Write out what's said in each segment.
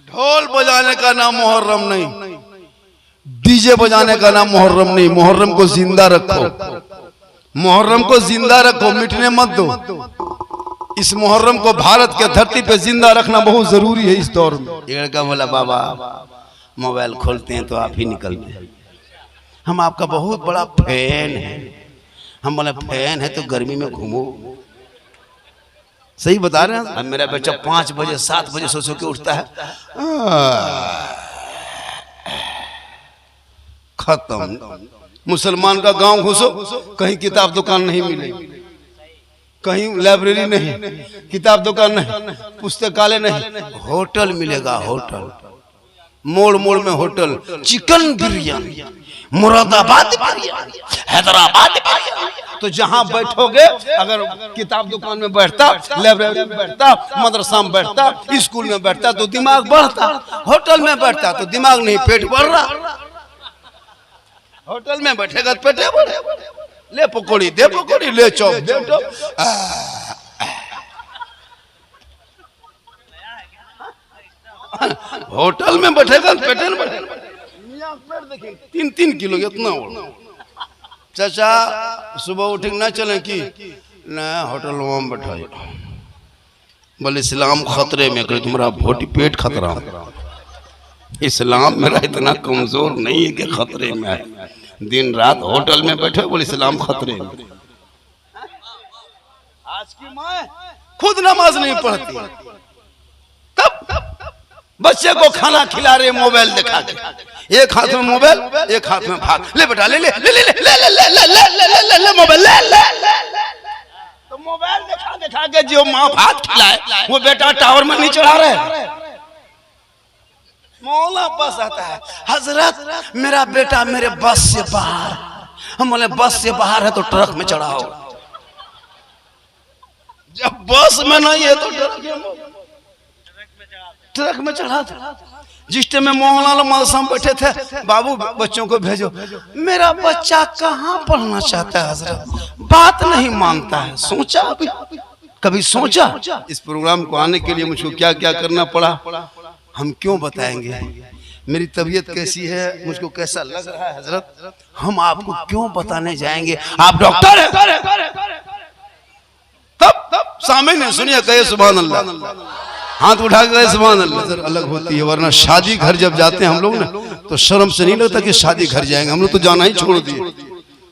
ढोल बजाने का नाम मुहर्रम नहीं, डीजे बजाने का नाम मुहर्रम नहीं। मुहर्रम को जिंदा रखो, मुहर्रम को जिंदा रखो, मिटने मत दो। इस मुहर्रम को भारत के धरती पे जिंदा रखना बहुत जरूरी है इस दौर में। एक लड़का बोला बाबा मोबाइल खोलते हैं तो आप ही निकलते हैं, हम आपका बहुत बड़ा फैन है। हम बोले फैन है तो गर्मी में घूमो। सही बता रहे हैं। मेरा बच्चा 5 बजे 7 बजे सो के उठता है, खत्म। मुसलमान का गांव घुसो, कहीं किताब दुकान नहीं मिलेगी, कहीं लाइब्रेरी नहीं, किताब दुकान नहीं, पुस्तकालय नहीं, होटल मिलेगा। होटल मोड़ मोड़ में होटल, चिकन बिरयानी, मुरादाबाद बिरयानी, हैदराबाद बिरयानी। तो जहां बैठोगे, अगर किताब दुकान में बैठता, लाइब्रेरी में बैठता, मदरसा में बैठता, स्कूल में बैठता तो दिमाग बढ़ता। होटल में बैठता तो दिमाग नहीं, पेट बढ़ रहा। होटल में बैठेगा तो पेटे बढ़े, ले पकौड़ी दे, पकौड़ी ले, चौक दे चौक। होटल में बैठेगा तो पेटे न बढ़ेगा। 3-3 किलो इतना हो। चाचा सुबह उठ ना चले कि ना होटल में बैठा, बोले इस्लाम खतरे में, करे तुम्हारा भोटी पेट खतरा। इस्लाम मेरा इतना कमजोर नहीं है कि खतरे में है। दिन रात होटल में बैठे, बोले इस्लाम खतरे में। आज की माँ खुद नमाज नहीं पढ़ती, तब बच्चे को खाना खिला रहे, मोबाइल दिखा दे। एक हाथ में मोबाइल, एक हाथ में भात। ले बेटा ले ले ले ले ले ले ले ले ले ले ले मोबाइल ले ले। तो मोबाइल दिखा दिखा के जो माँ भात खिलाए वो बेटा टावर में नहीं चढ़ा रहे। मौला पास आता है, हजरत मेरा बेटा मेरे बस से बाहर। हम बोले बस से बाहर है तो ट्रक में चढ़ाओ। जब बस में नहीं है तो ट्रक में चढ़ा था। जिस टाइम में मौलाना मदरसा में बैठे थे, बाबू बच्चों को भेजो। मेरा बच्चा कहाँ पढ़ना चाहता है हजरत, बात नहीं मानता है। सोचा कभी सोचा इस प्रोग्राम को आने के लिए मुझको क्या क्या करना पड़ा? हम क्यों बताएंगे मेरी तबीयत कैसी है, मुझको कैसा लग रहा है हजरत, हम आपको क्यों बताने जाएंगे? आप डॉक्टर हैं। तब सामने सुनिए, कहे सुभान अल्लाह, हाथ उठा कर सुभान अल्लाह। नजर अलग होती है, वरना शादी घर जब जाते हैं हम लोग ना तो शर्म से नहीं लगता कि शादी घर जाएंगे। हम लोग तो जाना ही छोड़ दिए,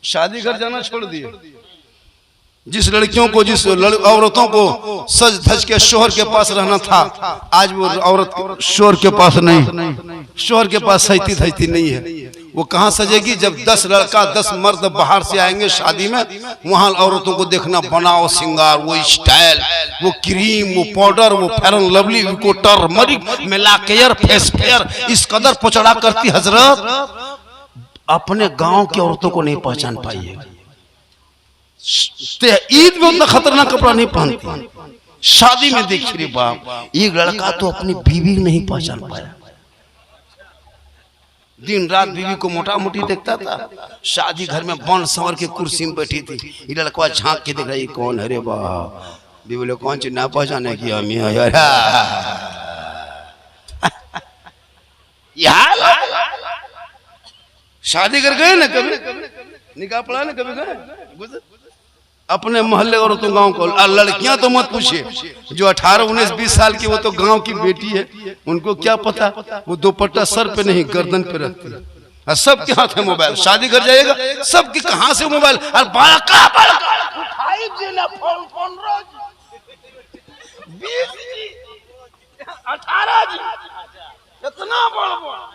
शादी घर जाना छोड़ दिए। जिस लड़कियों को, जिस औरतों को सज धज के शोहर के पास रहना था, आज वो औरत शोहर के पास नहीं, शोहर के पास सजती धजती नहीं है। वो कहाँ सजेगी जब 10 लड़का 10 मर्द बाहर से आएंगे शादी में, वहां औरतों को देखना, बनाओ सिंगार, वो स्टाइल, वो क्रीम, वो पाउडर, वो फेरन लवली, वो टर्मरिक, मेलाकेयर, फेस फेयर, इस कदर पचड़ा करती हजरत, अपने गांव की औरतों को नहीं पहचान पाई है। ईद में उतना खतरनाक कपड़ा नहीं पहनती, शादी में देख रही बाप, एक लड़का तो अपनी बीवी नहीं पहचान पाया। दिन रात बीवी को मोटा मोटी देखता था, शादी घर में बन संवर के कुर्सी में बैठी थी, ये लड़का झांक के देख रहा है कौन है रे बाप। बीवी लोग कौन चीज ना पहचाने की हम शादी कर गए ना, कभी निकाह पड़ा ना, कभी गए अपने मोहल्ले और तो गांव को। लड़कियां तो मत पूछिए, जो 18, 19, 20 साल की वो तो गांव की बेटी है, उनको क्या पता, वो दुपट्टा सर पे नहीं गर्दन पे रखती है। सबके हाथ में मोबाइल, शादी कर जाएगा सबके कहां से मोबाइल, और बड़का बड़का 5G ना फोन 18G इतना बड़ा।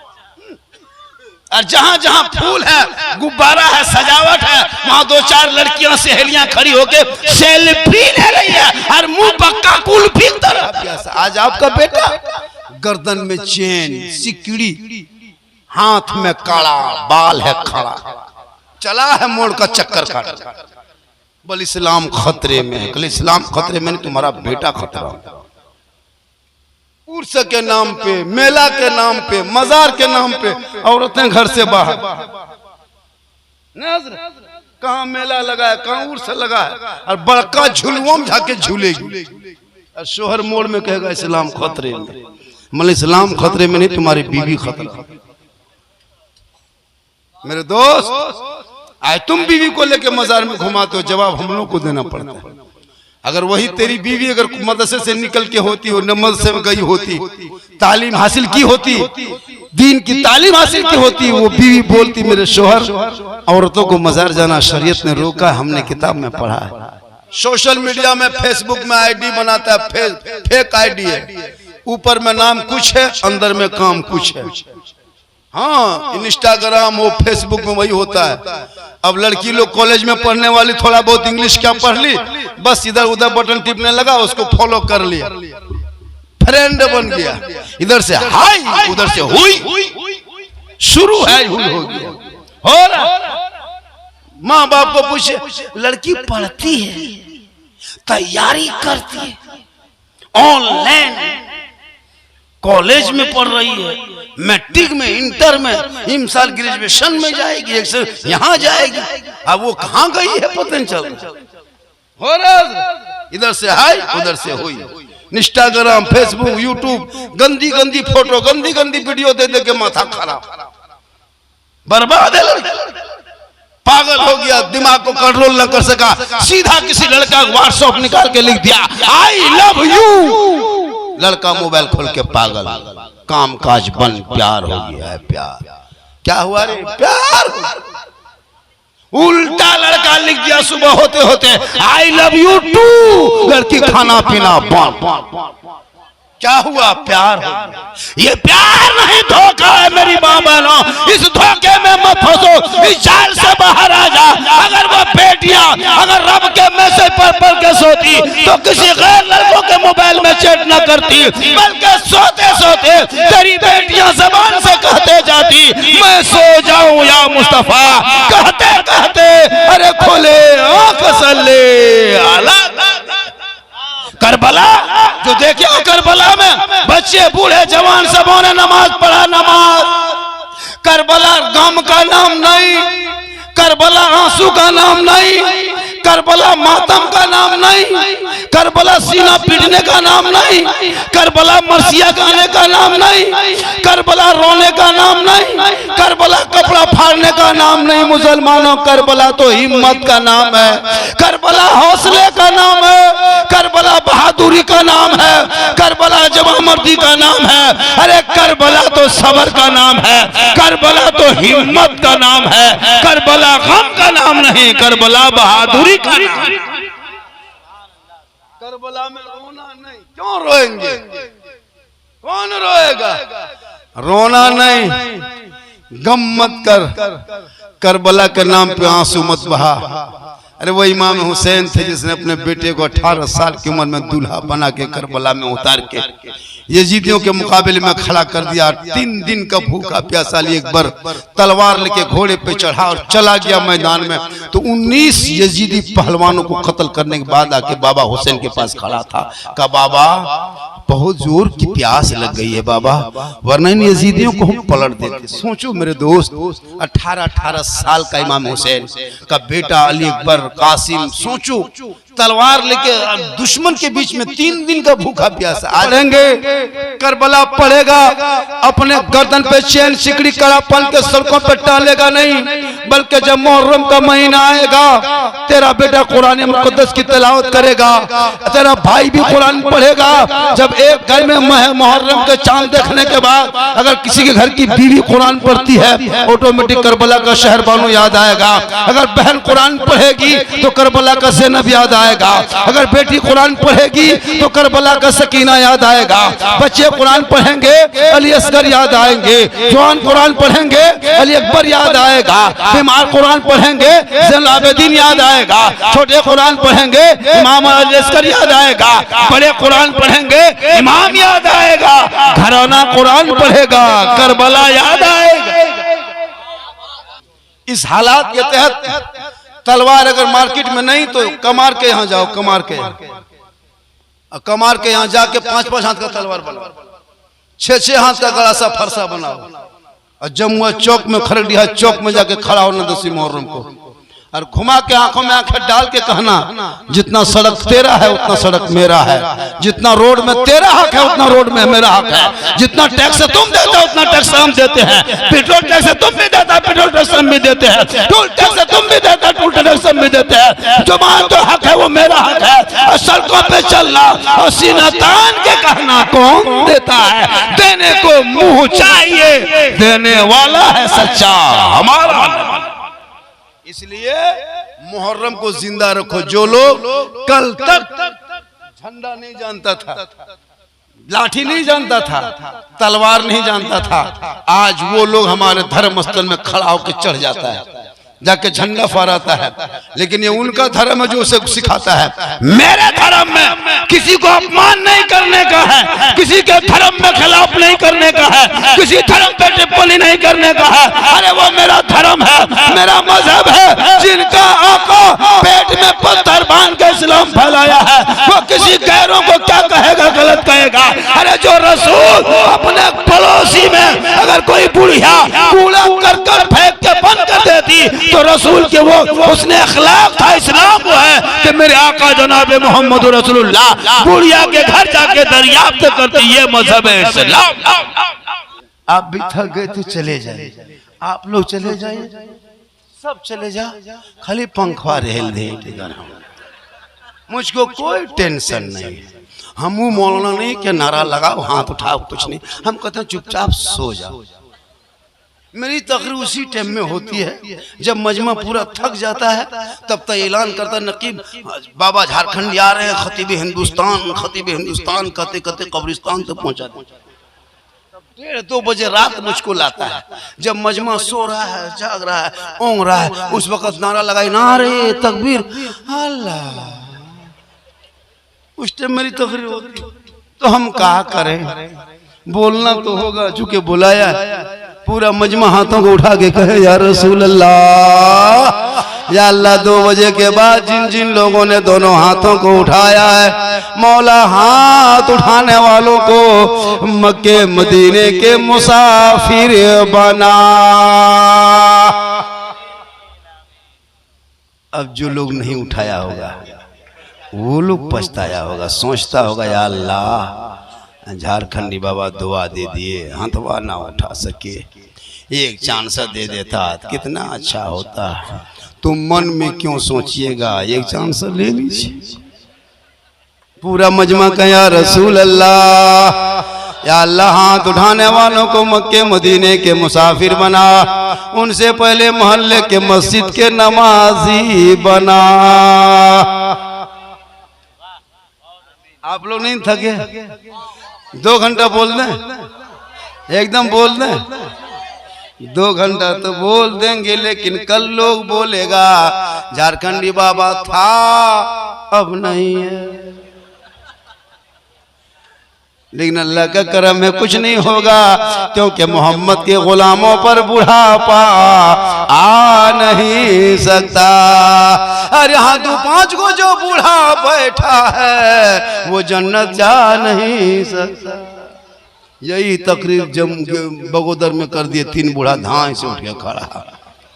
और जहां जहां फूल है, गुब्बारा है, सजावट है, वहां 2-4 लड़कियां सहेलियां खड़ी होके सेल्फी ले रही है, और मुंह पक्का कुल्फी तरह। आज आपका बेटा गर्दन में चेन, सिकड़ी, हाथ में काड़ा, बाल है खड़ा, चला है मोड़ का चक्कर काट। बोल इस्लाम खतरे में है। कल इस्लाम खतरे में नहीं, तुम्हारा बेटा खतरा। उर्स के नाम पे, मेला के नाम पे, मजार के नाम पे औरतें घर से बाहर। कहाँ मेला लगा है, कहाँ उर्स लगा है, और बड़का झुलुआ में जाके झूलेगी, और शोहर मोड़ में कहेगा इस्लाम खतरे में। मतलब इस्लाम खतरे में नहीं, तुम्हारी बीवी खतरा। मेरे दोस्त, आज तुम बीवी को लेके मजार में घुमाते हो, जवाब हम लोग को देना पड़ता है। अगर वही तेरी बीवी अगर मदरसे से निकल के होती हो, न मदरसे में गई होती, तालीम हासिल की होती, दीन की तालीम हासिल की होती, वो बीवी बोलती मेरे शोहर औरतों को मजार जाना शरीयत ने रोका, हमने किताब में पढ़ा है। सोशल मीडिया में फेसबुक में आईडी बनाता है, फेक आईडी है, ऊपर में नाम कुछ है, अंदर में काम कुछ है। हाँ, इंस्टाग्राम वो फेसबुक में वही होता है। अब लड़की लोग कॉलेज में पढ़ने वाली थोड़ा बहुत इंग्लिश क्या पढ़ ली, बस इधर उधर बटन टिपने लगा, उसको फॉलो कर लिया, फ्रेंड बन गया, इधर से हाय उधर से हुई, शुरू है हुई हो गया। हो रहा माँ बाप को पूछे, लड़की पढ़ती है, तैयारी करती है, ऑनलाइन कॉलेज में पढ़ रही है, मैट्रिक में, इंटर में, इम साल ग्रेजुएशन में जाएगी, एक से यहाँ जाएगी, अब वो कहाँ गई है पता नहीं चल। हो रहा इधर से हाय उधर से हुई। इंस्टाग्राम, फेसबुक, यूट्यूब, गंदी गंदी फोटो, गंदी गंदी वीडियो दे दे के माथा खराब, बर्बाद है लड़का, पागल हो गया, दिमाग को कंट्रोल न कर सका, सीधा किसी लड़का व्हाट्सएप निकाल के लिख दिया आई लव यू, लड़का मोबाइल खोल के पागल, काम काज बंद, प्यार हो गया है। प्यार क्या हुआ रे? प्यार उल्टा लड़का लिख दिया सुबह होते होते आई लव यू टू, लड़की खाना पीना बंद। क्या हुआ? प्यार हो गया। ये प्यार नहीं, धोखा है मेरी माँ बहनों, इस धोखे में मत फंसो, इस जाल से बाहर आ जा। अगर वो बेटियां अगर रब के मैसेज पर पढ़ के सोती तो किसी गैर लड़कों के मोबाइल में चैट न करती, बल्कि सोते सोते तेरी बेटियां जबान से कहते जाती मैं सो जाऊं या मुस्तफा, कहते कहते अरे खोले आंख सल्ले आला। करबला जो देखे हो, करबला में बच्चे बूढ़े जवान सबों ने नमाज पढ़ा, नमाज। करबला गम का नाम नहीं, करबला आंसू का नाम नहीं, करबला मातम का नाम नहीं, करबला सीना पीटने का नाम नहीं, करबला मरसिया गाने का नाम नहीं, करबला रोने का नाम नहीं, करबला कपड़ा फाड़ने का नाम नहीं। मुसलमानों, करबला तो हिम्मत का नाम है, करबला हौसले का नाम है, करबला बहादुरी का नाम है, करबला जवामर्दी का नाम है। अरे करबला तो सबर का नाम है, करबला तो हिम्मत का नाम है, करबला गम का नाम नहीं, करबला बहादुरी का नाम। करबला में रोना नहीं, क्यों रोएंगे? कौन रोएगा? रोना नहीं, गम मत कर, करबला के नाम पे आंसू मत बहा। अरे वो इमाम हुसैन थे जिसने अपने बेटे को 18 साल की उम्र में दूल्हा बना के करबला में उतार के यजीदियों के मुकाबले में खड़ा कर दिया। 3 दिन का भूखा प्यासा लिए एक बार तलवार लेके घोड़े पे चढ़ा और चला गया मैदान में, तो 19 यजीदी पहलवानों को कत्ल करने के बाद आके बाबा हुसैन के पास खड़ा था। कहा बाबा बहुत जोर की प्यास लग गई है बाबा, वरना इन यजीदियों को हम पलट देते। सोचो मेरे दोस्त, 18 साल का इमाम हुसैन का बेटा अली अकबर कासिम, सोचो तलवार लेके दुश्मन के बीच में 3 दिन का भूखा प्यासा। आएंगे करबला पड़ेगा, अपने गर्दन पे चैन सिकड़ी कड़ापन के सड़कों पे टालेगा नहीं, बल्कि जब मुहर्रम का महीना आएगा तेरा बेटा कुरान मुकद्दस की तिलावत करेगा, तेरा भाई भी कुरान पढ़ेगा। जब एक घर में मुहर्रम के चांद देखने के बाद अगर किसी के घर की बीवी कुरान पढ़ती है, ऑटोमेटिक करबला का शहर बानो याद आएगा। अगर बहन कुरान पढ़ेगी तो करबला का ज़ैनब याद आएगा। अगर बेटी कुरान पढ़ेगी तो करबला का सकीना याद आएगा। बच्चे कुरान पढ़ेंगे अली असगर याद आएंगे, जवान कुरान पढ़ेंगे अली अकबर याद आएगा, बीमार कुरान पढ़ेंगे ज़ैनुल आबिदीन याद आएगा, छोटे कुरान पढ़ेंगे इमाम अली असगर याद आएगा, बड़े कुरान पढ़ेंगे इमाम याद आएगा, घराना कुरान पढ़ेगा करबला याद आएगा। इस हालात के तहत तलवार अगर मार्केट में नहीं तो कमार के यहाँ जाओ, कमार के यहाँ जाके 5-5 हाथ का तलवार बनाओ, 6-6 हाथ का गड़ा सा फरसा बनाओ, और जमुआ चौक में खरड़िया चौक में जाके खड़ा होना 10 मुहर्रम को। और घुमा के आंखों में आंखें डाल के कहना, जितना सड़क तेरा है उतना सड़क मेरा है, जितना रोड में तेरा हक है उतना रोड में मेरा हक है, जितना टैक्स तुम देते हो उतना टैक्स हम देते हैं, पेट्रोल टैक्स तुम भी देता है पेट्रोल टैक्स हम भी देते हैं, टोल टैक्स तुम भी देता है टोल टैक्स हम भी देते हैं, जो मान तो हक है वो मेरा हक है। और सड़कों पे चलना और सीना तान के कहना कौन देता है, देने को मुंह चाहिए, देने वाला है सच्चा हमारा। इसलिए मुहर्रम को जिंदा रखो। जो लोग कल तक झंडा नहीं जानता था, लाठी नहीं जानता था, तलवार नहीं जानता था, आज वो लोग हमारे धर्म स्थल में खड़ा होकर चढ़ जाता है, जाके झंडा फहराता है। लेकिन ये उनका धर्म है जो उसे सिखाता है। मेरे धर्म में किसी को अपमान नहीं करने का है, किसी के धर्म में खिलाफ नहीं करने का है, किसी धर्म पे टिप्पणी नहीं करने का है। अरे वो मेरा धर्म है, मेरा मजहब है। जिनका आका पेट में पत्थर बांध के इस्लाम फैलाया है वो किसी गैरों को क्या कहेगा, गलत कहेगा। अरे जो रसूल अपने पड़ोसी में अगर कोई बुढ़िया कूड़ा करकट फेंक के बंद कर देती तो रसूल के वो उसने अखलाक था, इस्लाम वो है कि मेरे आका जनाब मोहम्मद रसूलुल्लाह बुढ़िया के घर जाके दरियाफ्त करती, ये मजहब है इस्लाम। आप भी थक गए तो चले जाए, आप लोग चले जाए, सब चले जा, खाली पंखा रेल दे, मुझको कोई टेंशन नहीं। हम मौलाना नहीं कि नारा लगाओ हाथ उठाओ, कुछ नहीं। हम कहते हैं चुपचाप सो जाओ। मेरी तकरीर उसी टाइम में होती है जब मजमा पूरा थक जाता है, तब तक ऐलान करता नकीब बाबा झारखंड आ रहे हैं, खतीब हिंदुस्तान कहते कहते कब्रिस्तान तक पहुंचा दे। 1:30 बजे रात मुझको लाता है, जब मजमा सो रहा है, जाग रहा है, ओंग रहा है, उस वक्त नारा लगाई, नारे तकबीर अल्लाह। उस टाइम मेरी तकरीर होती, तो हम क्या करें, बोलना तो होगा, चूंकि बुलाया। पूरा मजमा हाथों को उठा के कहे या रसूल अल्लाह, या अल्लाह 2 बजे के बाद जिन जिन लोगों ने दोनों हाथों को उठाया है, मौला हाथ उठाने वालों को मक्के मदीने के मुसाफिर बना। अब जो लोग नहीं उठाया होगा वो लोग पछताया होगा, सोचता होगा या अल्लाह झारखंडी बाबा दुआ दे दिए, हाथवा ना उठा सके, एक चांस दे देता कितना अच्छा होता। तुम मन में क्यों सोचिएगा, एक चांस ले लीजिए। पूरा मजमा का या रसूल अल्लाह, या अल्लाह हाथ उठाने वालों को मक्के मदीने के मुसाफिर बना, उनसे पहले मोहल्ले के मस्जिद के नमाजी बना। आप लोग नहीं थके? 2 घंटा बोल दें, एकदम बोल दें। 2 घंटा तो बोल देंगे, लेकिन कल लोग बोलेगा झारखंडी बाबा था अब नहीं है। लेकिन अल्लाह का करम है, कुछ नहीं होगा, क्योंकि मोहम्मद के गुलामों पर बुढ़ापा आ नहीं सकता। और यहाँ 2-5 को जो बूढ़ा बैठा है वो जन्नत जा नहीं सकता। यही तकरीर जम बगोदर में कर दिए, 3 बूढ़ा धान से उठ के खड़ा।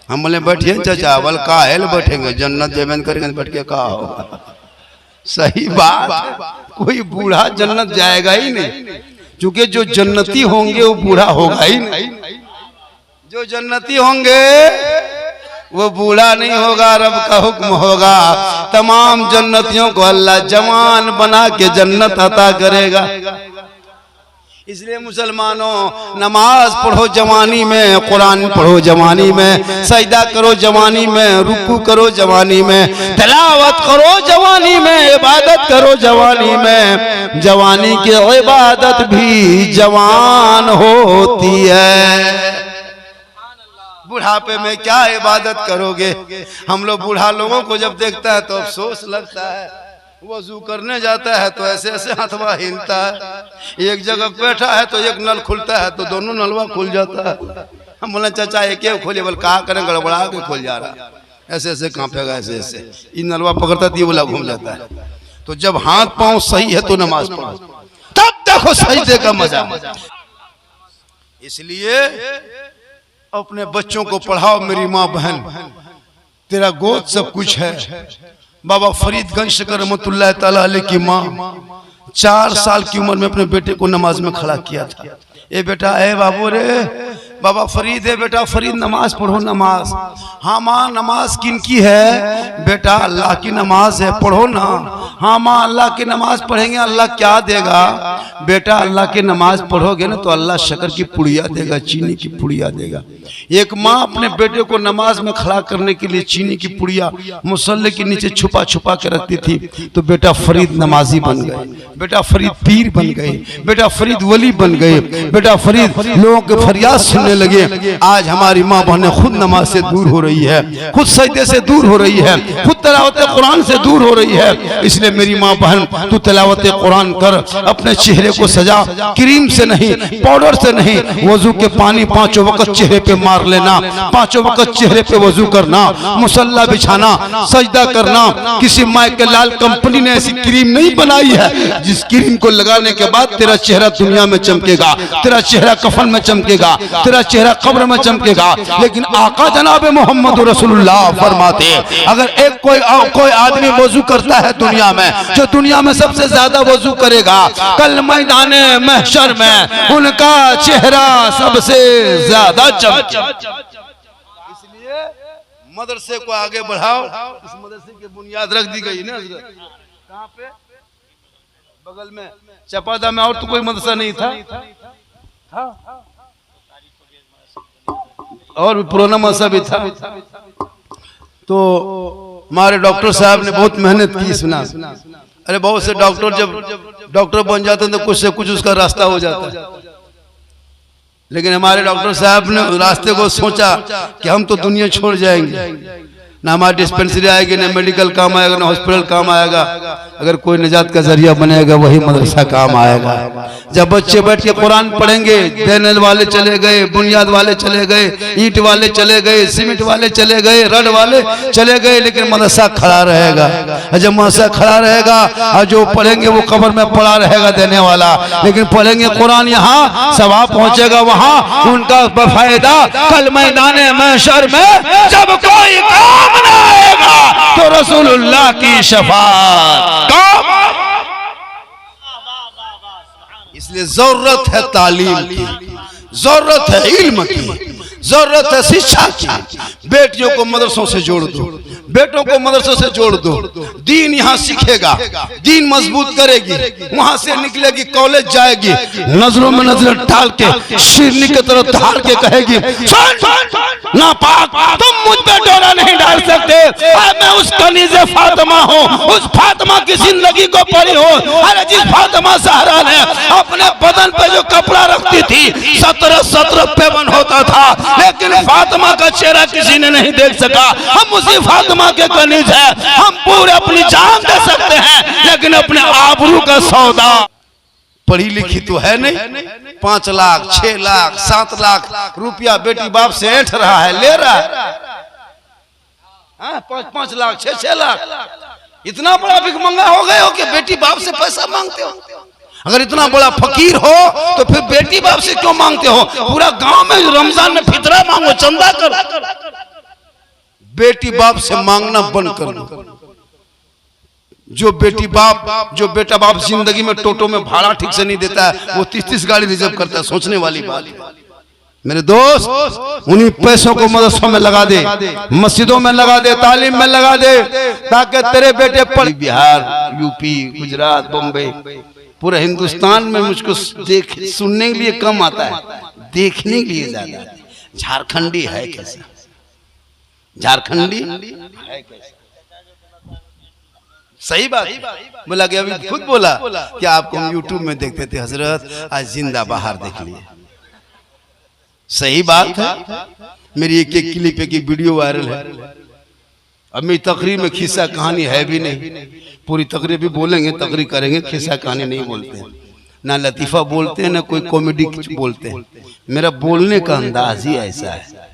हम बोले बैठिए चाचा, बल काहेल बैठेंगे, जन्नत जेबन करेंगे, बैठ के कहा होगा। सही बात, कोई बूढ़ा जन्नत जाएगा ही नहीं, क्योंकि जो जन्नती होंगे वो बूढ़ा होगा ही नहीं। जो जन्नती होंगे वो बूढ़ा नहीं होगा, रब का हुक्म होगा। तमाम जन्नतियों को अल्लाह जवान बना के जन्नत अता करेगा। इसलिए मुसलमानों, नमाज पढ़ो जवानी में, कुरान पढ़ो जवानी में, सजदा करो जवानी में, रुकू करो जवानी में, तिलावत करो जवानी में, इबादत करो जवानी में। जवानी की इबादत भी जवान होती है। बुढ़ापे में क्या इबादत करोगे? हम लोग बूढ़ा लोगों को जब देखता है तो अफसोस लगता है। वजू करने जाता है तो ऐसे ऐसे हाथवा हिलता है, एक जगह बैठा है तो एक नल खुलता है तो दोनों नलवा खुल जाता है। हम बोले चाचा एक खोले, बोल कहा करें, गड़बड़ा के खुल जा रहा, ऐसे ऐसे कांपेगा, ऐसे ऐसे ये नलवा पकड़ता है, ये बोला घूम जाता है। तो जब हाथ पांव सही है तो नमाज पढ़ो, तब देखो सजदे का मजा। इसलिए अपने बच्चों को पढ़ाओ, मेरी माँ बहन, तेरा गोद सब कुछ है। बाबा फरीदगंज शकर रहमतुल्लाह तआला अलैह की माँ 4 साल की उम्र में अपने बेटे को नमाज में खड़ा किया था। ए बेटा, ए बाबू रे, बाबा फरीद है बेटा, फरीद नमाज पढ़ो नमाज। हाँ माँ, नमाज किन की है? बेटा अल्लाह की नमाज है, पढ़ो ना। हाँ माँ, अल्लाह की नमाज पढ़ेंगे, अल्लाह क्या देगा? बेटा अल्लाह की नमाज पढ़ोगे ना तो अल्लाह शक्कर की पुड़िया देगा, चीनी की पुड़िया देगा। एक माँ अपने बेटे को नमाज में खड़ा करने के लिए चीनी की पुड़िया मुसल्ले के नीचे छुपा छुपा के रखती थी। तो बेटा फरीद नमाजी बन गए, बेटा फरीद पीर बन गए, बेटा फरीद वली बन गए, बेटा फरीद लोगों के फरियाद सुनने लगे। आज हमारी माँ बहनें खुद नमाज से दूर हो रही है, खुद सजदे से दूर हो रही है, खुद तिलावत कुरान से दूर हो रही है। इसलिए मेरी माँ बहन, तू तिलावत कुरान कर, अपने चेहरे को सजा, क्रीम से नहीं, पाउडर से नहीं, वजू के पानी 5 वक्त चेहरे पे मार लेना, 5 वक्त चेहरे पे वजू करना, मुसल्ला बिछाना, सजदा करना। किसी माँ के लाल कंपनी ने ऐसी क्रीम नहीं बनाई है जिस क्रीम को लगाने के बाद तेरा चेहरा दुनिया में चमकेगा, तेरा चेहरा कफन में चमकेगा, तेरा चेहरा कब्र में चमकेगा। लेकिन आका जनाब मोहम्मद रसूलुल्लाह फरमाते हैं, अगर एक कोई आदमी वजू करता है दुनिया में, जो दुनिया में सबसे ज्यादा वजू करेगा, कल मैदाने महशर में उनका चेहरा सबसे ज्यादा चमकेगा। इसलिए मदरसे को आगे बढ़ाओ। इस मदरसे की बुनियाद रख दी गई ना कहाँ पे? बगल में चपादा में। और तो कोई मदरसा नहीं था, और भी पुराना मदरसा भी था। तो हमारे डॉक्टर साहब ने बहुत मेहनत की। सुना, अरे बहुत से डॉक्टर जब डॉक्टर बन जाते हैं तो कुछ से कुछ उसका रास्ता हो जाता है। लेकिन हमारे डॉक्टर साहब ने रास्ते को सोचा कि हम तो दुनिया छोड़ जाएंगे, ना हमारी डिस्पेंसरी आएगी, ना मेडिकल काम आएगा, ना हॉस्पिटल काम आएगा। अगर कोई निजात का जरिया बनेगा वही मदरसा काम आएगा। जब बच्चे बैठ के कुरान पढ़ेंगे, देने वाले चले गए, बुनियाद वाले चले गए, ईंट वाले चले गए, सीमेंट वाले चले गए, रड वाले चले गए, लेकिन मदरसा खड़ा रहेगा। जब मदरसा खड़ा रहेगा और जो पढ़ेंगे वो कब्र में पड़ा रहेगा देने वाला, लेकिन पढ़ेंगे कुरान यहाँ, सवाब पहुंचेगा वहाँ, उनका फायदा कल मैदाने महशर में जब कोई काम न आएगा तो रसूलुल्लाह की शफाअत काम। इसलिए जरूरत है तालीम की, जरूरत है इल्म की, जरूरत है शिक्षा की। बेटियों को मदरसों से जोड़ दो, बेटों को मदरसों से जोड़ दो। दीन यहाँ सीखेगा, दीन मजबूत करेगी, वहां से निकलेगी, कॉलेज जाएगी, नजरों में नजर डाल के शिरनी की तरफ धार के कहेगी, नापाक तुम मुझ पे डोरा नहीं डाल सकते, मैं उस कनीज़े फातिमा हूँ, उस फातिमा की जिंदगी को पढ़ी हूँ। अरे जिस फातिमा ज़हरा ने अपने बदन पे जो कपड़ा रखती थी 17 पेवन होता था, लेकिन फातिमा का चेहरा किसी ने नहीं देख सका। हम उसी फातिमा के कनीज हैं, हम पूरे अपनी जान दे सकते हैं, लेकिन अपने आबरू का सौदा। पढ़ी लिखी तो है नहीं, 5 लाख 6 लाख 7 लाख रुपया बेटी बाप से ऐंठ रहा है, ले रहा है। 5 लाख 6 लाख। इतना बड़ा भिखमंगा हो गए हो कि बेटी बाप से पैसा मांगते हो? अगर इतना बड़ा फकीर हो तो फिर बेटी बाप से क्यों मांगते हो? पूरा गांव में रमजान में फितरा मांगो, चंदा करो। बेटी बाप से मांगना बंद करो। जो बेटा बाप जिंदगी में टोटो में भाड़ा ठीक से नहीं देता है, वो 30 गाड़ी रिजर्व करता है। सोचने वाली बात मेरे दोस्त, उन्हीं पैसों को मदरसों में लगा दे, मस्जिदों में लगा दे, तालीम में लगा दे, ताकि तेरे बेटे पढ़। बिहार, यूपी, गुजरात, बम्बई, पूरे हिंदुस्तान में मुझको सुनने के लिए कम आता है, देखने के लिए ज्यादा। झारखंडी है कैसा? झारखंडी है कैसा? सही बात बोला कि अभी खुद बोला कि आपको हम यूट्यूब में देखते थे हजरत, आज जिंदा बाहर देख लिए। सही बात है। मेरी एक क्लिप की वीडियो वायरल है। अब मेरी तकरीर में खिस्सा कहानी है भी नहीं, पूरी तकरीर भी बोलेंगे, तकरीर करेंगे, खिस्सा कहानी नहीं बोलते हैं, ना लतीफा बोलते हैं, ना कोई कॉमेडी बोलते हैं। मेरा बोलने का अंदाज ही ऐसा है,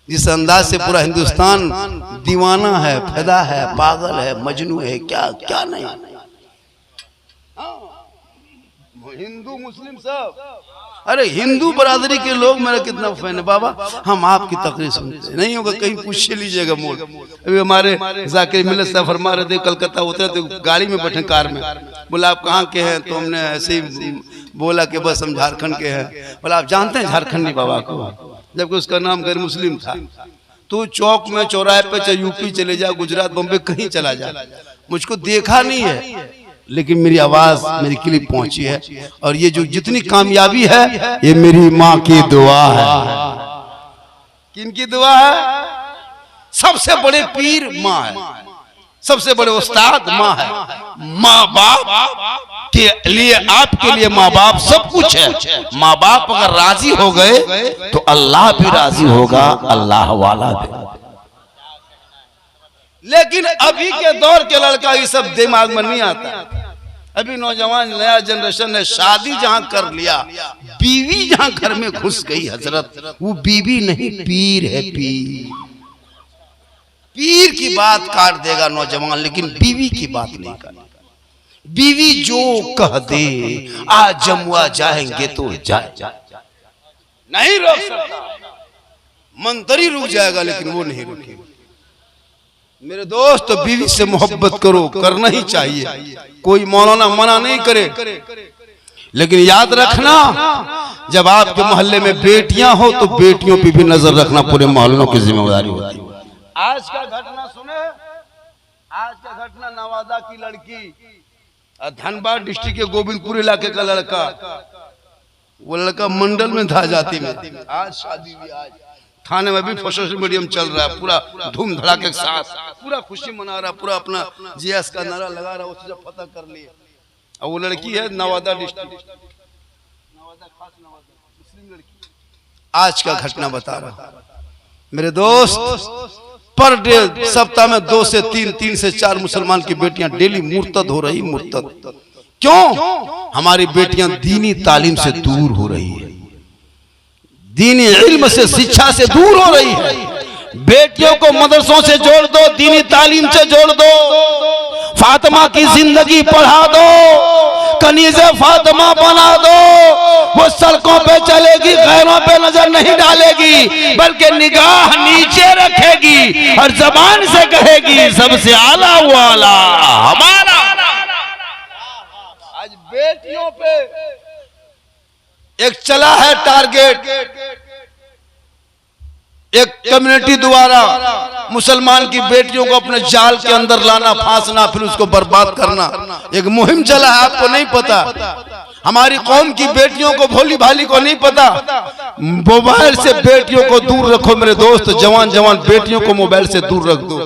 जिस अंदाज से पूरा हिंदुस्तान दीवाना है, फिदा है, पागल है, मजनू है, क्या क्या नहीं। हिंदू मुस्लिम सब, अरे हिंदू बरादरी के लोग मेरा कितना फैन है बाबा, हम आपकी तकरीर सुनते नहीं होगा, कहीं पूछ लीजिएगा मोड़। अभी हमारे जाकिर मिल्लत साहब फरमा रहे थे, कलकत्ता उतरे थे, गाड़ी में बैठे कार में, बोला आप कहाँ के हैं, तो हमने ऐसे ही बोला कि बस हम झारखंड के हैं। बोला आप जानते हैं झारखंडी बाबा को, जबकि उसका नाम गैर मुस्लिम था। तो चौक में चौराहे पे चाहे यूपी चले जा, गुजरात बम्बे कहीं चला जा, मुझको देखा नहीं है, लेकिन मेरी आवाज मेरी क्लिप पहुंची है। और ये जो जितनी कामयाबी है ये मेरी माँ की दुआ है। किनकी दुआ है? सबसे बड़े पीर माँ है, सबसे बड़े उस्ताद माँ है। माँ बाप के लिए, आपके लिए माँ बाप सब कुछ है। माँ बाप अगर राजी हो गए तो अल्लाह भी राजी होगा, अल्लाह वाला भी। लेकिन अभी के दौर के लड़का ये सब दिमाग में नहीं आता। अभी नौजवान नया जनरेशन ने शादी जहां कर लिया, बीवी जहां घर में घुस गई, हजरत वो बीवी नहीं पीर है। पीर पीर की बात काट देगा नौजवान, लेकिन बीवी की बात नहीं काटेगा। बीवी जो कह दे, आज जमुआ जाएंगे तो जाए, नहीं रोक सकता। मंत्री रुक जाएगा लेकिन वो नहीं रुकेगा। मेरे दोस्त, तो बीवी से मोहब्बत करो, करना ही चाहिए, कोई मौलाना मना नहीं करे। लेकिन याद रखना, जब आपके मोहल्ले में बेटियां हो तो बेटियों पे भी नजर रखना पूरे मोहल्लों की जिम्मेदारी होती है। आज का घटना सुने, आज का घटना नवादा की लड़की, धनबाद डिस्ट्रिक्ट के गोविंदपुर इलाके का लड़का, वो लड़का मंडल में था जाति में, आज शादी हुई। आज थाने में भी सोशल मीडियम चल रहा है, पूरा धूम धड़ाके के साथ, पूरा खुशी मना रहा, पूरा अपना जीएस का नारा लगा रहा, वो चीज़ फतह कर लिया। और वो लड़की है नवादा डिस्ट्रिक्ट, नवादा खास नवादा, मुस्लिम लड़की। आज का घटना बता रहा मेरे दोस्त, पर डे सप्ताह में 2 से 3, 3 से 4 मुसलमान की बेटियां डेली मुर्तद हो रही। मुर्तद क्यों? हमारी बेटियां दीनी तालीम से दूर हो रही है, दीनी इल्म से, शिक्षा से दूर हो रही है। बेटियों को मदरसों से जोड़ दो, दीनी तालीम से जोड़ दो, फातिमा की जिंदगी पढ़ा दो, कनीज़े फातिमा बना दो। वो सड़कों पे चलेगी, गैरों पे नजर नहीं डालेगी, बल्कि निगाह नीचे रखेगी और जबान से कहेगी सबसे आला वाला हमारा। आज बेटियों पे एक चला है टारगेट, एक कम्युनिटी द्वारा मुसलमान की बेटियों को अपने जाल के अंदर लाना, फांसना, फिर उसको बर्बाद करना। एक मुहिम चला है, आपको नहीं पता। हमारी कौम की बेटियों को, भोली भाली को नहीं पता। मोबाइल से बेटियों को दूर रखो मेरे दोस्त, जवान जवान बेटियों को मोबाइल से दूर रख दो।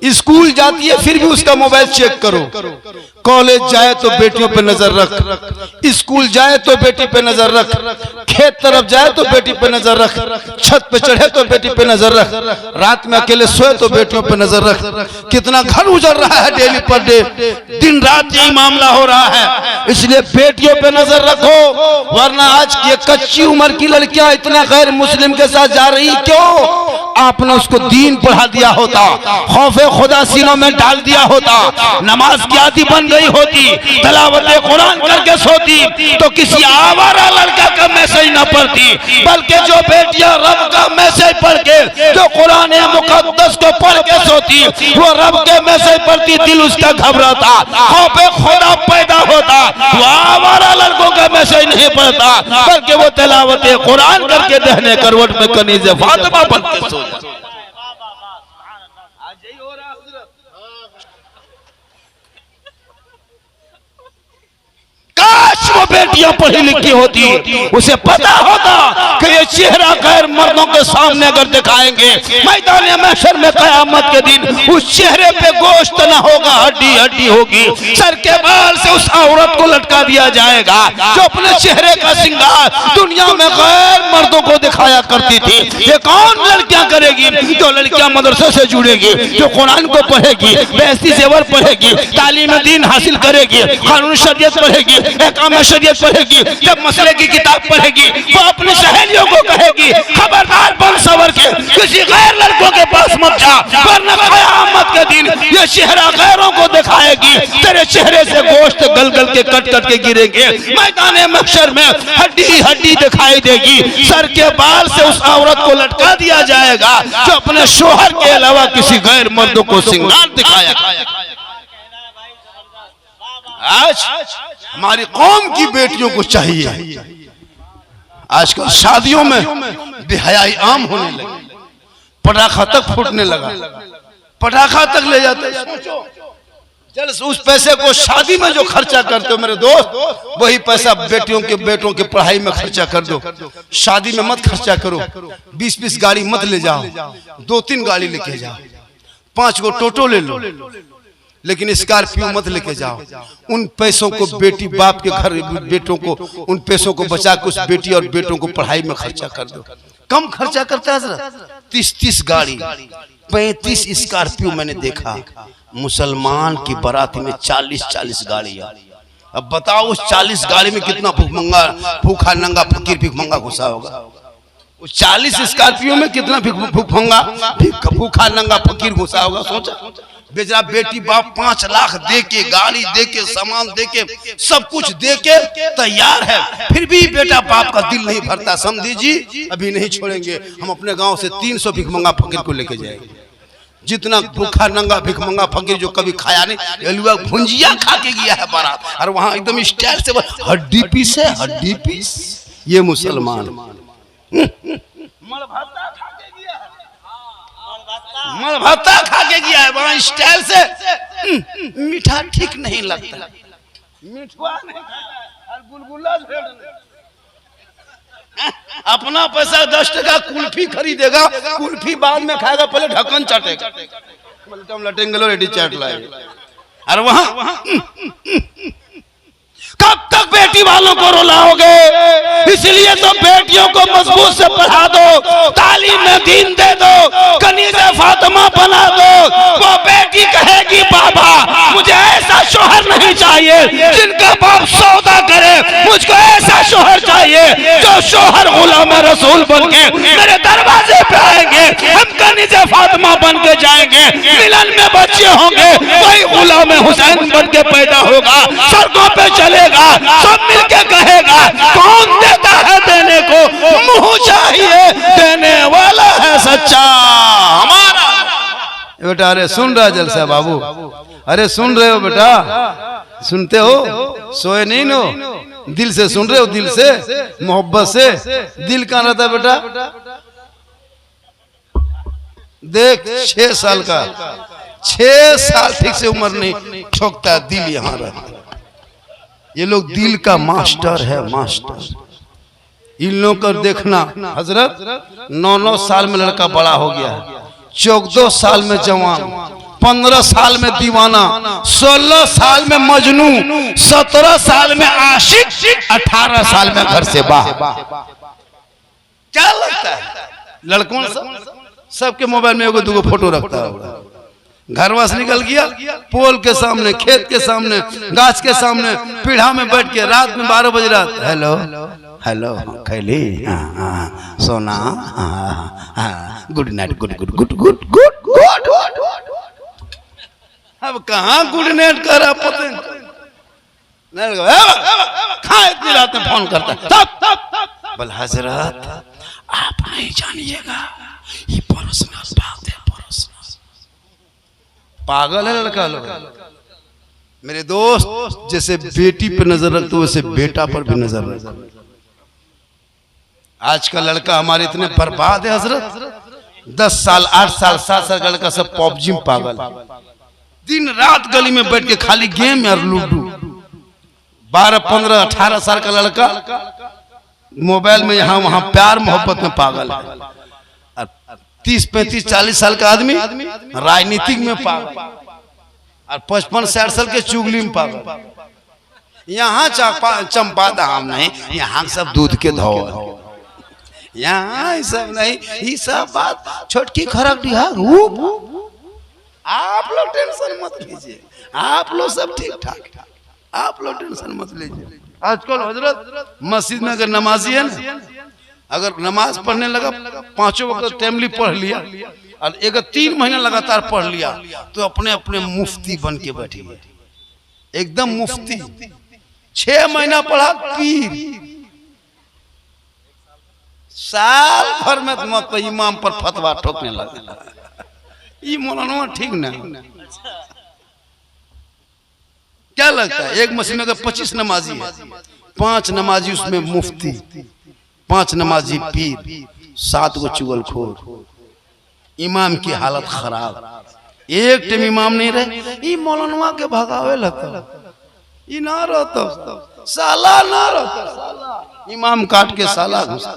स्कूल जाती है फिर भी उसका मोबाइल चेक करो, कॉलेज जाए तो बेटियों पे नजर रख, स्कूल जाए तो बेटी पे नजर रख, खेत तरफ जाए तो बेटी पे नजर रख, छत पे चढ़े तो बेटी पे नजर रख, रात में अकेले सोए तो बेटियों पे नजर रख। कितना घर उजड़ रहा है डेली पर डे, दिन रात यही मामला हो रहा है। इसलिए बेटियों पे नजर रखो, वरना आज की कच्ची उम्र की लड़कियां इतना गैर मुस्लिम के साथ जा रही क्यों? आपने उसको दीन पढ़ा दिया होता, खौफे खुदा सीनों में डाल दिया होता, नमाज की आदि बन गई होती, तलावत कुरान करके सोती, तो किसी आवारा लड़का का मैसेज न पढ़ती, बल्कि जो बेटियां रब का मैसेज पढ़ के, जो कुरान मुकद्दस को पढ़ के सोती, वो रब के मैसेज पढ़ती, दिल उसका घबराता, खौफे खुदा पैदा होता। वो आवारा लड़कों का मैसेज नहीं पढ़ता, बल्कि वो तलावत कुरान करके दहने करवट में कनीज़े फातिमा बन के सो। काश वो बेटियां पढ़ी लिखी होती, उसे पता होता कि ये चेहरा गैर मर्दों के सामने अगर दिखाएंगे मैदान महशर में कयामत के दिन, उस चेहरे पे गोश्त न होगा, हड्डी हड्डी होगी। सर के बाल से उस औरत को लटका दिया जाएगा जो अपने चेहरे का श्रृंगार दुनिया में गैर मर्दों को दिखाया करती थी। ये कौन लड़कियां करेगी? जो लड़कियां मदरसे से जुड़ेगी, जो कुरान को पढ़ेगी, बेहसी जेवर पढ़ेगी, तालीम दीन हासिल करेगी, कानून शरीयत पढ़ेगी, एकाम शरीयत पढ़ेगी, जब मसले की किताब पढ़ेगी, वो अपनी सहेलियों को कहेगी खबरदार बन सवर के किसी गैर लड़कों के पास मत जा, वरना क़यामत के दिन ये चेहरा गैरों को दिखाएगी, तेरे चेहरे से गोश्त गल गल के कट कट के गिरेंगे। मैदान महशर में हड्डी हड्डी दिखाई देगी, सर के बाल से उस औरत को लटका दिया जाएगा जो अपने शोहर के अलावा किसी गैर मर्दों को श्रृंगार दिखाया। आज हमारी कौम की बेटियों को चाहिए, आजकल शादियों में बेहयाई आम होने लगी, पटाखा तक फूटने लगा, पटाखा तक ले जाते। चल उस पैसे को शादी में जो खर्चा करते हो मेरे दोस्त, वही पैसा बेटियों के बेटों के पढ़ाई में खर्चा कर दो। शादी में मत खर्चा करो, 20-20 गाड़ी मत ले जाओ, 2-3 गाड़ी लेके जाओ, 5 गो टोटो ले लो, लेकिन स्कॉर्पियो मत लेके जाओ। उन पैसों को बेटी बाप के घर बेटों को उन पैसों को बचा के उस बेटी और बेटों को पढ़ाई में खर्चा कर दो। कम खर्चा करता है हज़रत, 30-30 गाड़ी, 35 स्कॉर्पियो मैंने देखा। मुसलमान की बाराती में 40-40 गाड़ियां। अब बताओ उस 40 गाड़ी में कितना भूखा नंगा फकीर भिखमंगा घुसा होगा। उस 40 स्कॉर्पियो में कितना भूखा नंगा फकीर घुसा होगा। सोचा बेचारा बेटी बाप 5 लाख दे के, गाड़ी दे के, सामान दे के, सब कुछ दे के तैयार है, फिर भी बेटा बाप का दिल नहीं भरता। समझी जी अभी नहीं छोड़ेंगे, हम अपने गांव से 300 भिखमंगा फकीर को लेके जाएंगे। जितना भूखा नंगा भिखमंगा फकीर जो कभी खाया नहीं, अलुआ भुंजिया खा के गया है बारात, और वहां एकदम स्टाइल से हड्डी पीस है, हड्डी पीस। ये मुसलमान मल भत्ता खा के गया है वहां स्टाइल से। मीठा ठीक नहीं लगता, मीठा नहीं और गुलगुला अपना पैसा 10 टका कुल्फी खरीदेगा, कुल्फी बाद में खाएगा, पहले ढक्कन चाटेगा, लटेंगे रेडी चाट लाएगा। और वहां कब तक बेटी वालों को रुलाओगे? इसलिए तो बेटियों को मजबूत से पढ़ा दो, तालीम में दीन दे दो, कनीज़े फातिमा बना दो। वो बेटी कहेगी बाबा मुझे ऐसा शोहर नहीं चाहिए जिनका बाप सौदा करे, मुझको ऐसा शोहर चाहिए जो शोहर गुलाम रसूल बन के मेरे दरवाजे पे आएंगे, हम कनीज़े फातिमा बन के जाएंगे, मिलन में बच्चे होंगे, कोई गुलाम हुसैन बन के पैदा होगा, सड़कों पे चले सब मिलके कहेगा कौन देता है देने को, मुंह चाहिए देने वाला है सच्चा हमारा। बेटा अरे सुन रहा जलसा बाबू, अरे सुन रहे हो बेटा, सुनते हो, सोए नहीं नो, दिल से सुन रहे हो, दिल से मोहब्बत से। दिल कहाँ रहता बेटा? देख 6 साल का, 6 साल ठीक से उम्र नहीं ठोकता, दिल यहाँ रहता। ये लोग दिल का मास्टर है, मास्टर। इन लोगों को देखना हजरत, 9-9 साल में लड़का बड़ा हो गया, 14 साल में जवान, 15 साल में दीवाना, 16 साल में मजनू, 17 साल में आशिक, 18 साल में घर से बाहर। क्या लगता है लड़कों सबके मोबाइल में एगो दूगो फोटो रखता है। घरवा से निकल गया, पोल के सामने, खेत के सामने, गाछ के सामने, पीढ़ा में बैठ के रात में 12 बज रहा, हेलो हेलो खैली, सोना, good night, good good good good good good. अब कहाँ गुड नाइट कर रहा पता नहीं, इतनी रात में फोन करता बोल हजरत आप नहीं जानिएगा, ये पर्सनल बात है, पागल है लड़का लोग। मेरे दोस्त जैसे बेटी पे नजर रखते हो वैसे बेटा पर भी नजर रखो। आज का लड़का हमारे इतने बर्बाद है हजरत, 10 साल 8 साल 7 साल का लड़का सब पबजी में पागल, दिन रात गली में बैठ के खाली गेम और लूडो। 12 15 18 साल का लड़का मोबाइल में यहाँ वहां प्यार मोहब्बत में पागल है। 30 35 40 साल का आदमी राजनीतिक में पागल, और 55 60 साल के चुगली में पागल। यहाँ चंपा धाम नहीं, यहाँ सब दूध के धौल, यहाँ सब नहीं, ये सब बात छोटकी खरक दिया। आप लोग टेंशन मत लीजिए, आप लोग सब ठीक ठाक, आप लोग टेंशन मत लीजिए। आजकल हजरत मस्जिद में अगर नमाजी है ना, अगर नमाज पढ़ने लगा 5 वक्त टाइमली पढ़ लिया, और एक 3 महीना लगातार पढ़ लिया तो अपने अपने मुफ्ती बन के बैठी है, एकदम मुफ्ती। 6 महीना पढ़ा पीर, साल भर में तुम इमाम पर फतवा ठोकने लगा। ये मौलाना ठीक ना? क्या लगता है एक महीने का 25 नमाजी है, 5 नमाजी उसमें मुफ्ती, 5 नमाजी पीर, 7 गो चुगलखोर। इमाम की हालत खराब, एक टाइम इमाम नहीं रहे। ये मौलाना के भगावे लगता, ये ना रहता साला, ना रहता इमाम काट के साला घुसा।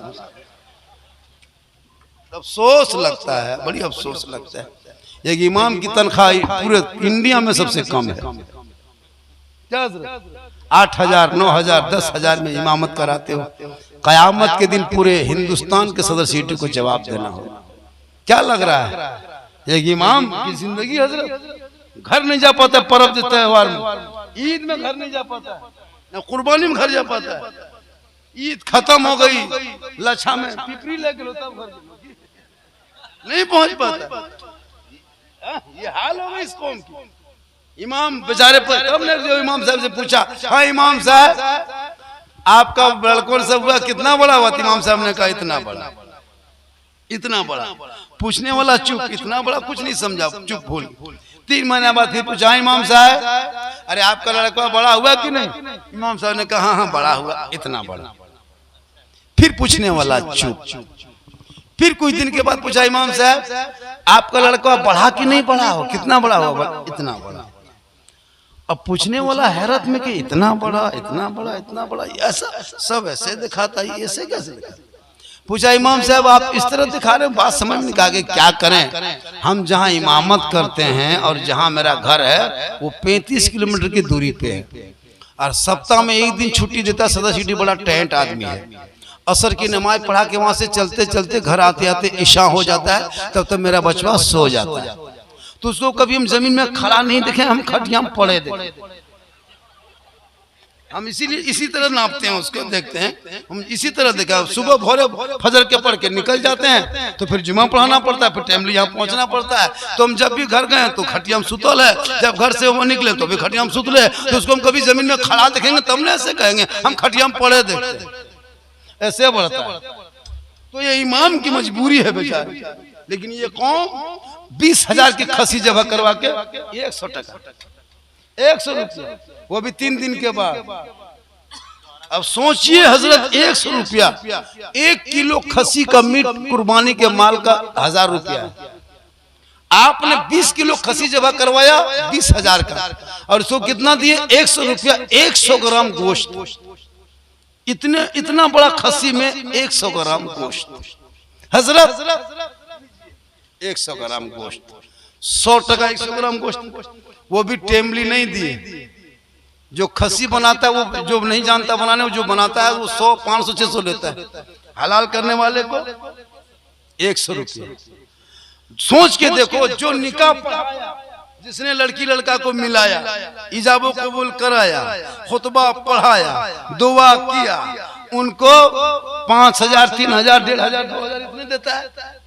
अफसोस लगता है, बड़ी अफसोस लगता है। एक इमाम की तनख्वाह पूरे इंडिया में सबसे कम है। 8,000, 9,000, 10,000 में इमामत कराते हो। कयामत के दिन पूरे हिंदुस्तान के सदर सीट को जवाब देना हो। क्या लग रहा है एक इमाम की जिंदगी? हजरत घर नहीं जा पाता, पर्व त्योहार में, ईद में घर नहीं जा पाता, न कुर्बानी में घर जा पाता है। ईद खत्म हो गई, लच्छा में पिपरी लेके लो तब घर नहीं पहुंच पाता। ये हाल हो गई इस कौम की। इमाम बेचारे पर कब ने जो इमाम साहब से पूछा, हाँ इमाम साहब आपका लड़कों सब हुआ कितना बड़ा हुआ? इमाम साहब ने कहा इतना बड़ा, इतना बड़ा। पूछने वाला चुप, इतना बड़ा कुछ नहीं समझा, चुप भूल। 3 महीने बाद फिर पूछा, इमाम साहब अरे आपका लड़का बड़ा हुआ कि नहीं? इमाम साहब ने कहा हाँ बड़ा हुआ, इतना बड़ा। फिर पूछने वाला चुप। फिर कुछ दिन के बाद पूछा, इमाम साहब आपका लड़का बढ़ा कि नहीं बढ़ा हो? कितना बड़ा हुआ? इतना बड़ा। अब पूछने वाला हैरत में कि इतना बड़ा, इतना बड़ा, इतना बड़ा, ऐसा सब ऐसे दिखाता है, ऐसे कैसे दिखाता? पूछा, इमाम साहब आप इस तरह दिखा रहे हो, बात समझ में नहीं। कहा कि क्या करें, हम जहाँ इमामत करते हैं और जहाँ मेरा घर है वो 35 किलोमीटर की दूरी पे है, और सप्ताह में 1 दिन छुट्टी देता है। सदर सिटी बड़ा टेंट आदमी है। असर की नमाज पढ़ा के वहां से चलते चलते घर आते आते इशा हो जाता है, तब तक मेरा बचवा सो जाता है। तो उसको कभी हम जमीन में खड़ा नहीं देखे, हम खटिया में पड़े देखे। हम इसीलिए इसी तरह नापते हैं उसको, देखते हैं हम इसी तरह देखा। सुबह भोरे फजर के पढ़ के निकल जाते हैं तो फिर जुमा पढ़ाना पड़ता है, फिर टाइमली यहाँ पहुंचना पड़ता है। तो हम जब भी घर गए तो खटिया में सुतल है, जब घर से वो निकले तो भी खटिया में सुतले। तो उसको हम कभी जमीन में खड़ा देखेंगे तब ना ऐसे कहेंगे हम खटिया में पड़े देखते, ऐसे बढ़ता है। तो ये इमाम की मजबूरी है बेचारी। लेकिन ये कौन 20,000 की खसी जगह करवा के 100 टका, 100 रुपया, वो भी 3 दिन के बाद। अब सोचिए हजरत, 100 रुपया, 1 किलो खसी का मीट कुर्बानी के माल का 1,000 रुपया है। आपने 20 किलो खसी जबा करवाया 20,000 का, और उसको कितना दिए? 100 रुपया, 100 ग्राम गोश्त। इतना बड़ा खसी में 100 ग्राम गोश्त। हजरत 100 ग्राम गोश्त, 100 टका 100 ग्राम गोश्त। वो भी टेमली नहीं दिए। जो खसी बनाता है वो, जो नहीं जानता बनाने, जो बनाता है वो 100, 500, 600 लेता है। हलाल करने वाले को 100 रुपया। सोच के देखो, जो निकाह पढ़ाया, जिसने लड़की लड़का को मिलाया, इजाबो कबूल कराया, खुतबा पढ़ाया, दुआ किया, उनको 5,000, 3,000, 1,500, 2,000 इतने देता है।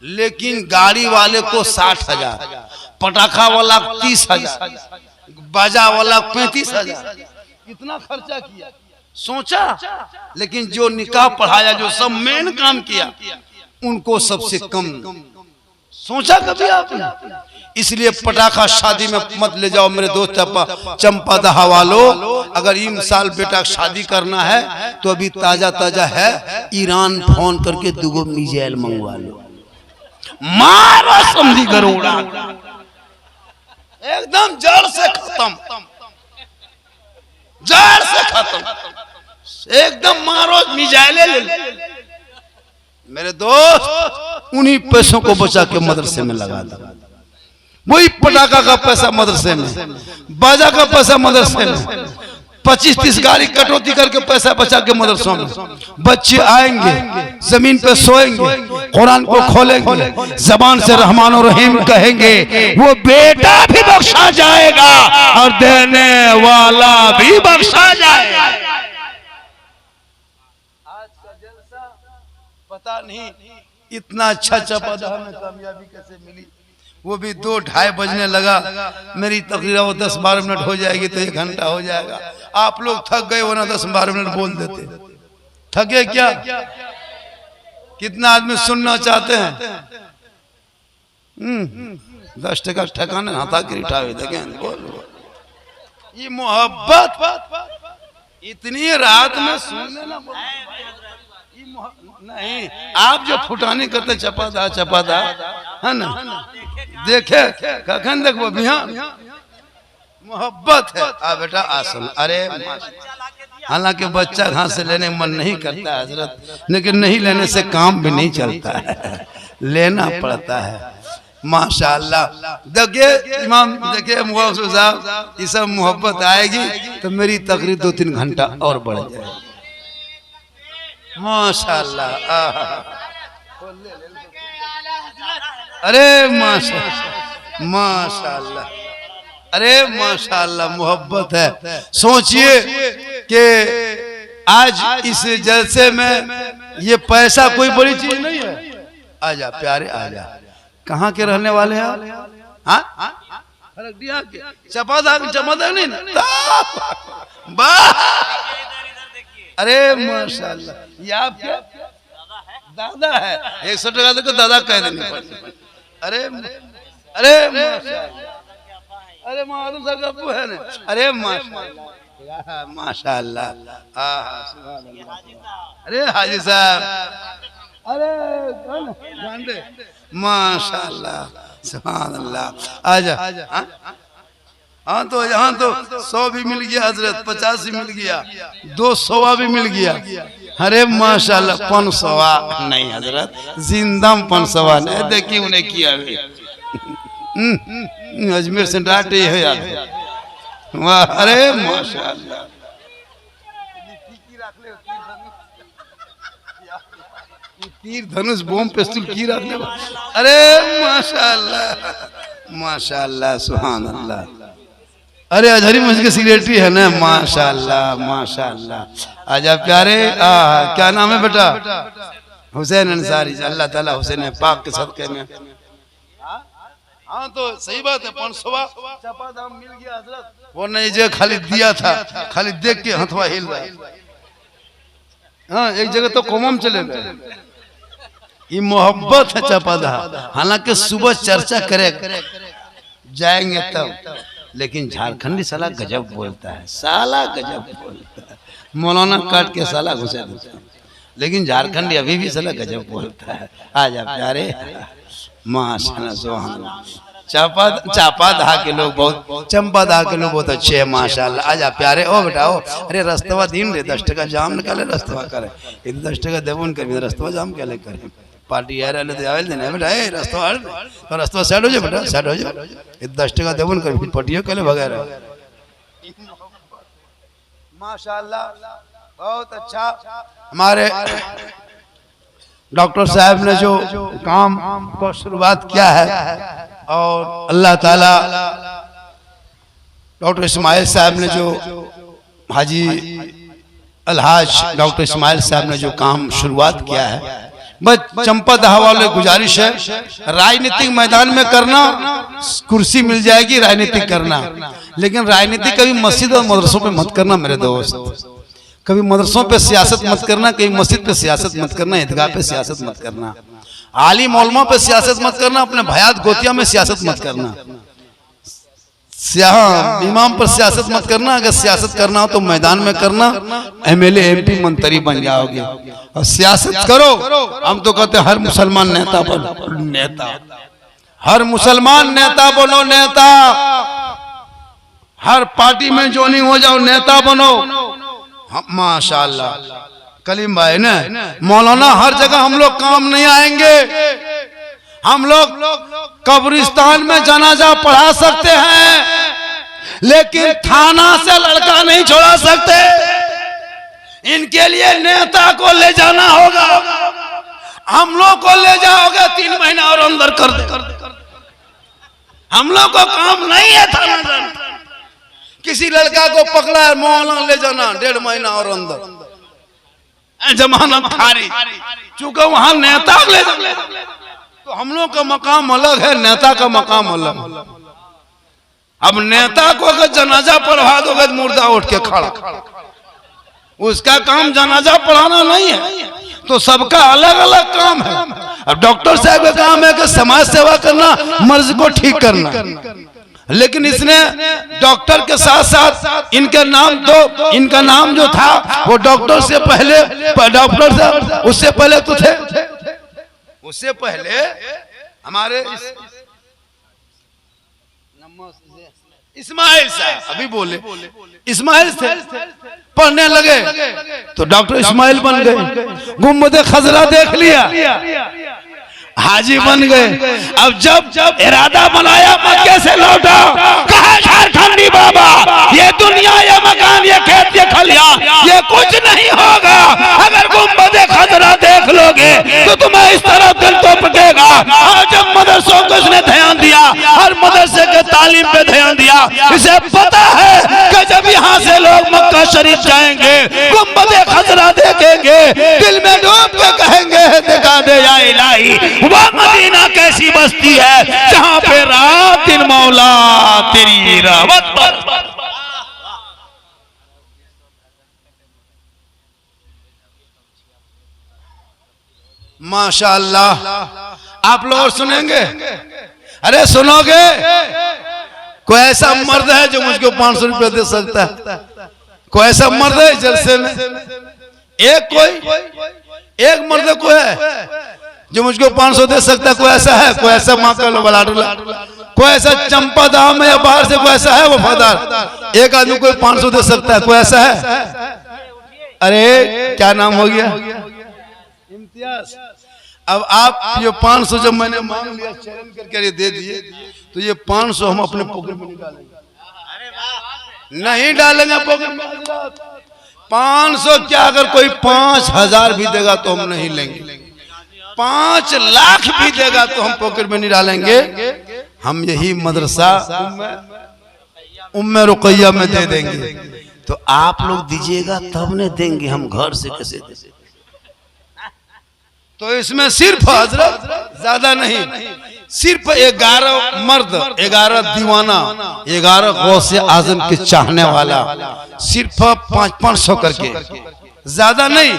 लेकिन गाड़ी वाले को 60,000, पटाखा वाला 30,000, बाजा वाला 35,000, कितना खर्चा किया सोचा। लेकिन जो निकाह पढ़ाया, जो सब मेन काम किया, उनको सबसे कम सोचा कभी आपने? इसलिए पटाखा शादी में मत ले जाओ मेरे दोस्त चंपा दहा वालों। अगर इन साल बेटा शादी करना है तो अभी ताजा ताजा है, ईरान फोन करके 2 मिसाइल मंगवा लो, मारो समझी गरोड़ा, एकदम जड़ से खत्म, जड़ से खत्म, एकदम मारो मिसाइलें ले लो। मेरे दोस्त, उन्हीं पैसों को बचा के मदरसे में लगा दो। वही पटाखा का पैसा मदरसे में, बाजा का पैसा मदरसे में, 25-30 गाड़ी कटौती करके पैसा बचा के मदरसों में। बच्चे आएंगे, जमीन पे सोएंगे, कुरान को खोलेंगे, जबान से रहमान और रहीम कहेंगे, वो बेटा भी बख्शा जाएगा और देने वाला भी बख्शा जाएगा। आज का जलसा पता नहीं इतना अच्छा चपादा हमें कामयाबी कैसे मिली। वो भी 2-2:30 बजने लगा। मेरी तकरीर वो 10-12 मिनट हो जाएगी तो 1 घंटा हो जाएगा। आप लोग थक गए वरना 10-12 मिनट बोल देते। थके क्या? कितना आदमी सुनना चाहते हैं? 10 टका ठकाने हाथा गिर उठावे देखें। बोल ये मोहब्बत इतनी रात में सुनने ना नहीं। आप जो फुटानी करते चपादा है ना, देखे कखन देखो बिहान मोहब्बत है। आ बेटा आसन। अरे हालांकि बच्चा घास से लेने मन नहीं करता है हजरत, लेकिन नहीं लेने से काम भी नहीं चलता है, लेना पड़ता है। माशाअल्लाह। देखिए इमाम, देखिए मुआविज साहब, ये सब मोहब्बत आएगी तो मेरी तकरीर 2-3 घंटा और बढ़ जाएगी। माशाअल्लाह। अरे माशाअल्लाह, माशाअल्लाह, अरे माशाअल्लाह मोहब्बत है। सोचिए कि आज इस जलसे में ये पैसा कोई बड़ी चीज नहीं है। आजा प्यारे आजा। कहाँ के रहने वाले हैं? हाँ चपादा नहीं ना? अरे माशाअल्लाह। ये आप क्या दादा है? 100 टका देखो दादा कह देने पड़ते। अरे अरे अरे मालूम साहब अबू है ना? अरे माशाअल्लाह, माशाअल्लाह। अरे हाजी साहब, अरे माशाअल्लाह, सुभान अल्लाह। आजा। हाँ तो यहाँ तो 100 भी मिल गया हजरत, 50 भी मिल गया, 200 भी मिल गया। अरे माशाअल्लाह। 500 नहीं हजरत, जिंदा 500 नहीं। देखिए उन्हें किया अजमेर से डांटे है यार। वाह। अरे माशाअल्लाह। तीर धनुष बम पिस्तौल की रखने। अरे माशाअल्लाह, माशाअल्लाह, सुभान अल्लाह। अरे अजहरी मस्जिद के सेक्रेटरी है ना? माशाअल्लाह, माशाअल्लाह। आजा प्यारे। क्या नाम है बेटा? हुसैन अंसारी। अल्लाह ताला हुसैन पाक के सदके में। हाँ तो सही बात है। 500 चपादाम मिल गया हजरत। वो नहीं जो खाली दिया था, खाली देख के हथवा हिल रहा है। हाँ एक जगह तो कोमम चले गए। ये मोहब्बत है चपादा। हालांकि सुबह चर्चा करे जाएंगे तब, लेकिन झारखंडी साला गजब बोलता है, साला गजब बोलता है। मौलाना काट के साला घुसा देता है, लेकिन झारखंडी अभी भी साला गजब बोलता है। आजा प्यारे। माशाअल्लाह, सुभान अल्लाह। चापा दहा के लोग बहुत, चंपा दहा के लोग बहुत अच्छे हैं माशाअल्लाह। आजा प्यारे। ओ बेटा ओ। अरे रस्तवा दिन रे 10 टका जाम निकाले रस्तवा करे। 10 टका देवन कर रस्तवा जाम क्या ले करे? पार्टी आ रहा है देना बेटा। ए रस्तवा रस्तवा साइड हो जाए बेटा, साइड हो जाए। 10 टका देवन कर पटियो कले वगैरह। माशाअल्लाह बहुत अच्छा। हमारे डॉक्टर साहब ने जो काम को शुरुआत किया है, और अल्लाह ताला डॉक्टर इस्माइल साहब ने जो, हाजी अलहाज डॉक्टर इस्माइल साहब ने जो काम शुरुआत किया है, बस चंपा दहा वाले गुजारिश है, राजनीतिक मैदान में करना, कुर्सी मिल जाएगी राजनीतिक करना, लेकिन राजनीति कभी मस्जिद और मदरसों पे मत करना मेरे दोस्त। कभी मदरसों पे सियासत मत करना, कभी मस्जिद पे सियासत मत करना, ईदगाह पे सियासत मत करना, आलिम उलमा पे सियासत मत करना, अपने भयात गोतिया में सियासत मत करना, इमाम पर सियासत मत करना। अगर सियासत करना हो तो मैदान में करना, एमएलए एमपी मंत्री बन जाओगे। और सियासत करो, हम तो कहते हर मुसलमान नेता बनो, नेता, हर मुसलमान नेता बनो, नेता, हर पार्टी में ज्वाइनिंग हो जाओ, नेता बनो। माशाअल्लाह। कलीम भाई ने मौलाना हर जगह हम लोग काम नहीं आएंगे, हम लोग कब्रिस्तान में जनाजा पढ़ा सकते हैं, लेकिन थाना से लड़का नहीं छोड़ा सकते। इनके लिए नेता को ले जाना होगा, हम लोग को ले जाओगे 3 महीना और अंदर कर दे। हम लोग को काम नहीं है थाना जाना। किसी लड़का को पकड़ा है मौलाना ले जाना 1.5 महीना और अंदर, जमानत खारिज, चूंकि वहां नेता ले तो हम लोग का मकाम अलग है, नेता का मकाम अलग। अब नेता को अगर जनाजा पढ़वा दोगे तो मुर्दा उठ के खड़ा, उसका काम जनाजा पढ़ाना नहीं है। तो सबका अलग अलग काम है। अब डॉक्टर साहब का काम है कि समाज सेवा करना, मर्ज को ठीक करना, लेकिन इसने डॉक्टर के साथ साथ इनका नाम जो था वो डॉक्टर से पहले, डॉक्टर साहब उससे पहले तो थे, उससे पहले हमारे इस्माइल साहब अभी बोले, इस्माइल थे, पढ़ने लगे तो डॉक्टर इस्माइल बन गए। गुम्बद खजरा देख लिया, हाजी बन गए। अब जब इरादा बनाया मक्के से लौटा, कहा झारखंडी बाबा ये दुनिया, ये मकान, ये खेत, ये खलियान, ये कुछ नहीं होगा अगर गुम्बद खजरा देख लोगे तो तुम्हें इस तरह दिल तो पकेगा। और जब मदरसों को इसने ध्यान दिया, हर मदरसे के तालीम पे ध्यान दिया, इसे पता है कि जब यहाँ से लोग मक्का शरीफ जाएंगे, गुम्बद खजरा देखेंगे, दिल में डूब के कहेंगे दिखा दे या इलाही वह मदीना कैसी बस्ती है जहां पे रात दिन मौला तेरी रहमत पर। माशाअल्लाह, आप लोग सुनेंगे? अरे सुनोगे? कोई ऐसा मर्द है जो मुझको 500 रुपये दे सकता है? कोई ऐसा मर्द है जलसे में? एक मर्द को है जो मुझको 500 दे सकता है? कोई ऐसा है? कोई ऐसा माँ का लो बला, कोई ऐसा चंपा दाम या बाहर से कोई ऐसा है वफादार? एक आदमी कोई 500 दे सकता है? कोई ऐसा है? अरे क्या नाम हो गया? इम्तियाज। अब आप ये 500 जब मैंने मांग लिया, चैलेंज करके दे दिए, तो ये 500 हम अपने पॉकेट में नहीं डालेंगे पॉकेट में। 500 क्या, अगर कोई 5000 भी देगा तो हम नहीं लेंगे, 5 लाख भी देगा तो हम पॉकेट में नहीं डालेंगे। हम यही मदरसा उम्मे रुकैया में दे देंगे। तो आप लोग दीजिएगा तब नहीं देंगे, हम घर से कैसे देंगे? तो इसमें सिर्फ हजरत ज्यादा नहीं, सिर्फ 11 मर्द, 11 दीवाना, 11 गौसे आजम के चाहने वाला, सिर्फ 500 करके, ज्यादा नहीं।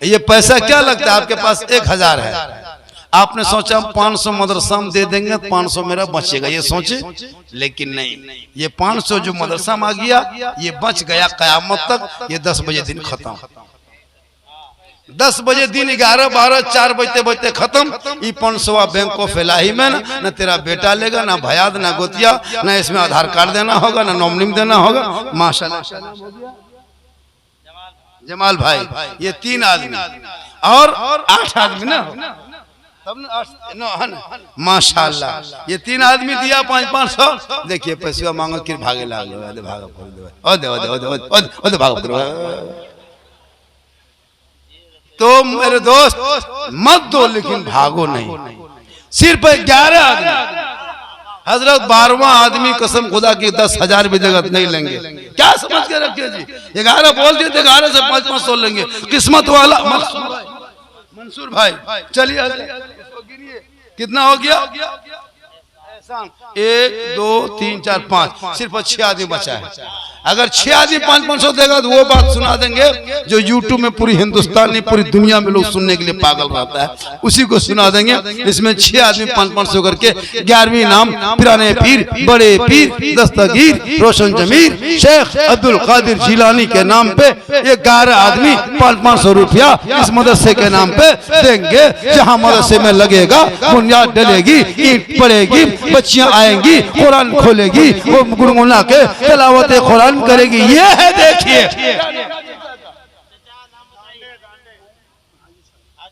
ये पैसा क्या लगता है? आपके पास 1000 है, आपने सोचा 500 मदरसा में दे देंगे, 500 मेरा बचेगा, ये सोचे, लेकिन नहीं, ये 500 जो मदरसा में आ गया ये बच गया कयामत तक। ये 10 बजे दिन खत्म, 10 बजे दिन 11, 12, 4 बजते बजते खत्म। ये 500 बैंक को फैलाही में न तेरा बेटा लेगा, ना भयाद, ना गोतिया, ना इसमें आधार कार्ड देना होगा, ना नॉमिनी देना होगा। माशाल्लाह जमाल भाई, ये 3 आदमी और 8 आदमी ना, तब ना माशाल्लाह ये 3 आदमी दिया 500। देखिए पैसा मांगो कि भागे लागे, तो मेरे दोस्त मत दो, लेकिन भागो नहीं। सिर्फ 11 आदमी, हजरत 12वां आदमी कसम खुदा की 10,000 भी जगत नहीं लेंगे। क्या समझ के रखिए जी? 11 बोल दिए, 11 से 500 लेंगे। किस्मत वाला मंसूर भाई, चलिए कितना हो गया? 1 2 3 4 5, सिर्फ 6 आदमी बचा है। अगर 6 आदमी 500 देगा तो वो बात सुना देंगे जो यूट्यूब में पूरी हिंदुस्तान में, पूरी दुनिया में लोग सुनने के लिए पागल रहता है, उसी को सुना देंगे। इसमें 6 आदमी 500 करके 11वीं नाम पिराने पीर, बड़े पीर, दस्तगीर, रोशन जमीर, शेख अब्दुल कादिर जिलानी के नाम पे 11 आदमी 500 रुपया इस मदरसे के नाम पे देंगे। जहाँ मदरसे में लगेगा, बुनियाद डलेगी, ईंट पड़ेगी, बच्चियां आएंगी, कुरान खोलेगी, वो गुनगुना के तिलावत कुरान करेगी। ये है, देखिए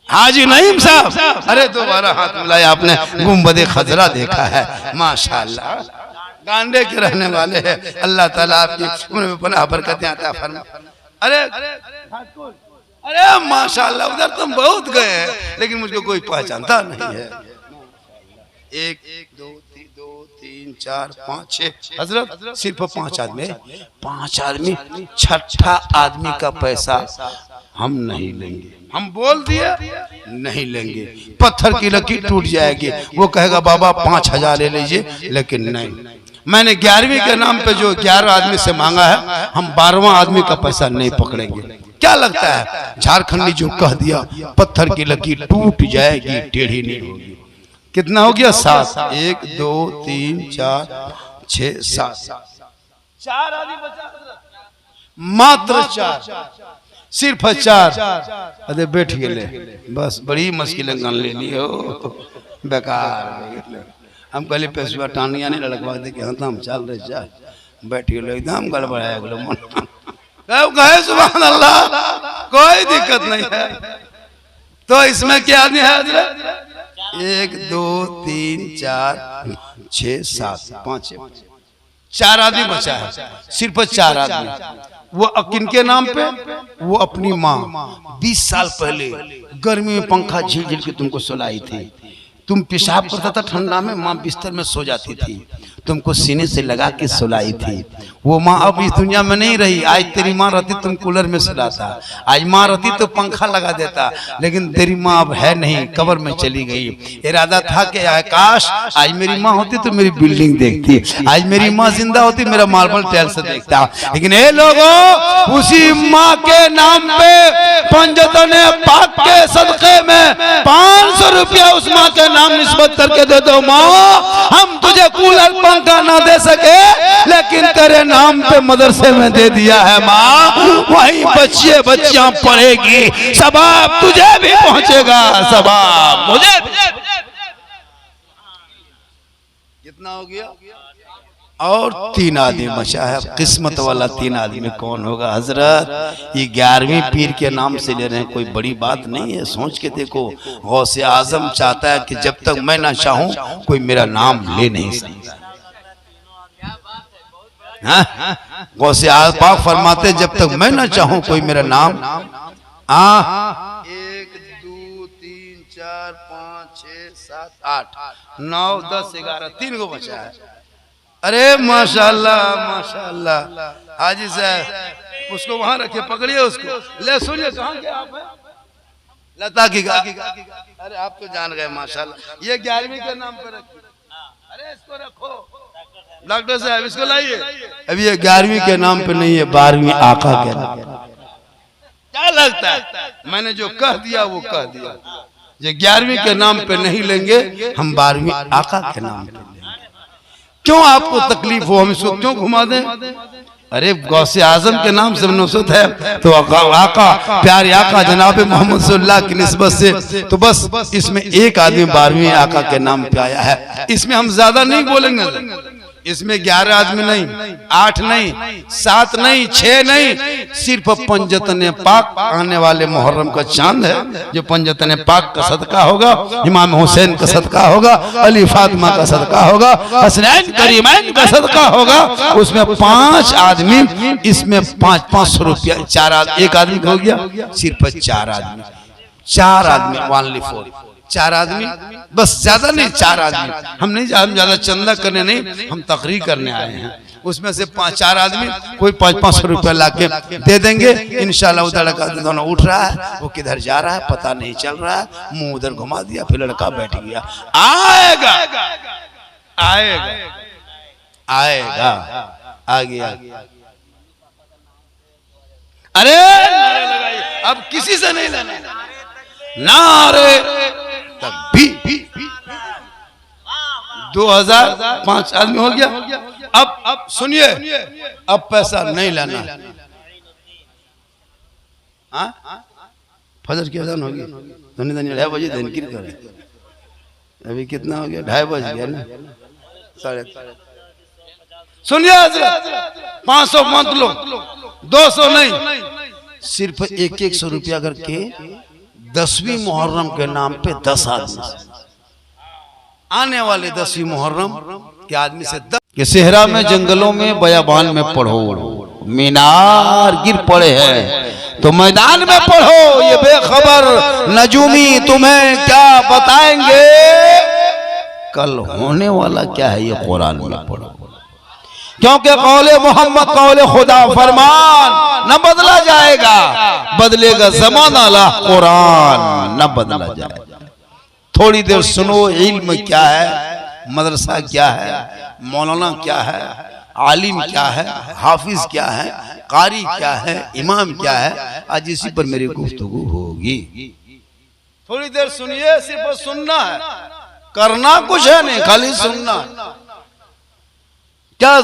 हाजी नईम साहब। अरे दोबारा हाथ मिलाया आपने, गुम्बद खजरा देखा है, माशाल्लाह गांडे के रहने वाले हैं। अल्लाह ताला आपकी उम्र में पनाह बरकतें अता फरमाए। अरे माशाल्लाह, उधर तुम बहुत गए हैं, लेकिन मुझको कोई पहचानता नहीं है। 1 2 3 4 5 6 हजरत सिर्फ 5 आदमी, 5 आदमी, छठा आदमी का पैसा हम नहीं लेंगे। हम बोल दिए नहीं लेंगे, पत्थर की लकीर टूट जाएगी। वो कहेगा बाबा 5000 ले लीजिए, लेकिन नहीं, मैंने 11वीं के नाम पे जो 11 आदमी से मांगा है, हम 12वां आदमी का पैसा नहीं पकड़ेंगे। क्या लगता है झारखंडी जो कह दिया पत्थर की लकीर टूट जाएगी, टेढ़ी नहीं होगी। कितना हो गया? 7, 1 2 3 4 6 7, 4 आदमी बचा, मात्र 4, सिर्फ 4। अरे बैठ गए, बस बड़ी मुश्किल गन लेनी हो, बेकार। हम कहले पेशवा टानिया नहीं लड़कवा दे के हाँ हम चल रहे, चल बैठ गए, एकदम गड़बड़ाया गलो मन। कहे सुभान अल्लाह, कोई दिक्कत नहीं है। तो इसमें क्या आदमी है हजरत? 1 2 3 4 6 7 5, 4 आदमी बचा है, सिर्फ 4 आदमी। वो किनके नाम पे? वो अपनी माँ 20 साल पहले गर्मी में पंखा झील झील के तुमको सुलाई थी। तुम पेशाब करता था ठंडा में, माँ बिस्तर में सो जाती थी, तुमको सीने से लगा के सुलाई थी। वो माँ अब इस दुनिया में नहीं रही। आज तेरी माँ रहती तुम कूलर में सुलाता, आज माँ रहती तो पंखा लगा देता, लेकिन तेरी माँ अब है नहीं, कब्र में चली गई। इरादा था कि काश आज मेरी माँ होती तो मेरी बिल्डिंग देखती, आज मेरी माँ जिंदा होती मेरा मार्बल टाइल से देखता। लेकिन ये लोगों, उसी माँ के नाम पे पंजतने पाक के सदके में 500 रुपया उस माँ के नाम निस्बत करके दे दो। माँ हम तुझे कूलर पंखा ना दे सके, लेकिन तेरे नाम पे मदरसे में दे दिया है माँ, वहीं बच्चे बच्चियां पढ़ेगी, सवाब तुझे भी पहुंचेगा, सवाब मुझे भी। कितना हो गया? और 3 आदमी बचा है। किस्मत वाला 3 आदमी कौन होगा हजरत? ये 11वीं पीर के नाम से ले रहे हैं, कोई बड़ी बात नहीं है। सोच के देखो, गौसे आजम चाहता है कि जब तक मैं ना चाहूं कोई मेरा नाम ले नहीं सकता। गौसे पाक फरमाते जब तक मैं ना चाहूं कोई मेरा नाम 1 2 3 4 5 6 7 8 9 10 11 3 को बचा है। अरे माशाल्लाह माशाल्लाह। हाजी साहब उसको वहां रखे, पकड़िए उसको, ले सुनिए कहाँ के आप हैं? लता की अरे आप तो जान गए माशाल्लाह। ये 11वीं के नाम पे रखिए। अरे इसको रखो डॉक्टर साहब, इसको लाइए। अभी ये 11वीं के नाम पे नहीं है, 12वीं आका के नाम। क्या लगता है मैंने जो कह दिया वो कह दिया। ये 11वीं के नाम पे नहीं लेंगे, हम 12वीं आका के नाम पे लेंगे। क्यों आपको तकलीफ हो, हम इसको क्यों घुमा दें? अरे गौसे आजम के नाम से नुसरत है तो आका प्यारे आका जनाब मोहम्मद सल्लल्लाहु अलैहि वसल्लम की निस्बत से तो बस इसमें एक आदमी 12वीं आका के नाम पे आया है। इसमें हम ज्यादा नहीं बोलेंगे। इसमें 11 आदमी नहीं, 8 नहीं, 7 नहीं, 6 नहीं, सिर्फ पंजतने पाक आने वाले मुहर्रम का चांद है, जो पंजतने पाक का सदका होगा, इमाम हुसैन का सदका होगा, अली फातिमा का सदका होगा, हसनैन करीमैन का सदका होगा। उसमें 5 आदमी, इसमें 500 रुपया। 4 आदमी, एक आदमी हो गया, सिर्फ 4 आदमी, 4 आदमी, 1 4 आदमी, बस ज्यादा नहीं, 4 आदमी। हम ज्यादा चंदा करने नहीं, हम तकरीर करने आए हैं। उसमें से 4 आदमी कोई 500 रुपया लाके दे देंगे इंशाल्लाह। उधर लड़का दोनों उठ रहा है, वो किधर जा रहा है पता नहीं चल रहा है, मुंह उधर घुमा दिया, फिर लड़का बैठ गया। आएगा आएगा आएगा आ गया। अरे अब किसी से नहीं लेना, नारे भी 2005 आदमी हो गया। अब सुनिए, अब पैसा नहीं लेना। फजर की अजान होगी, 2:30 बजे दिन की करे। अभी कितना हो गया? 2:30 बज गया ना, 3:30। सुनिए हजरत, 500 मत लो, 200 नहीं, सिर्फ 100 रुपया करके 10वीं मुहर्रम के नाम पे 10 आदमी, आने वाले 10वीं मुहर्रम के आदमी से 10 के सेहरा में, जंगलों में, बयाबान में पढ़ो। मीनार गिर पड़े हैं तो मैदान में पढ़ो। ये बेखबर नजूमी तुम्हें क्या बताएंगे, कल होने वाला क्या है ये कुरान में पढ़ो, क्योंकि कौले मोहम्मद कौले खुदा फरमान न बदला जाएगा, बदलेगा ज़माना ला कुरान न बदला जाएगा। थोड़ी देर सुनो, इल्म क्या है, मदरसा क्या है, मौलाना क्या है, आलिम क्या है, हाफिज क्या है, कारी क्या है, इमाम क्या है, आज इसी पर मेरी गुफ्तगू होगी। थोड़ी देर सुनिए, सिर्फ सुनना है, करना कुछ है नहीं, खाली सुनना। क्या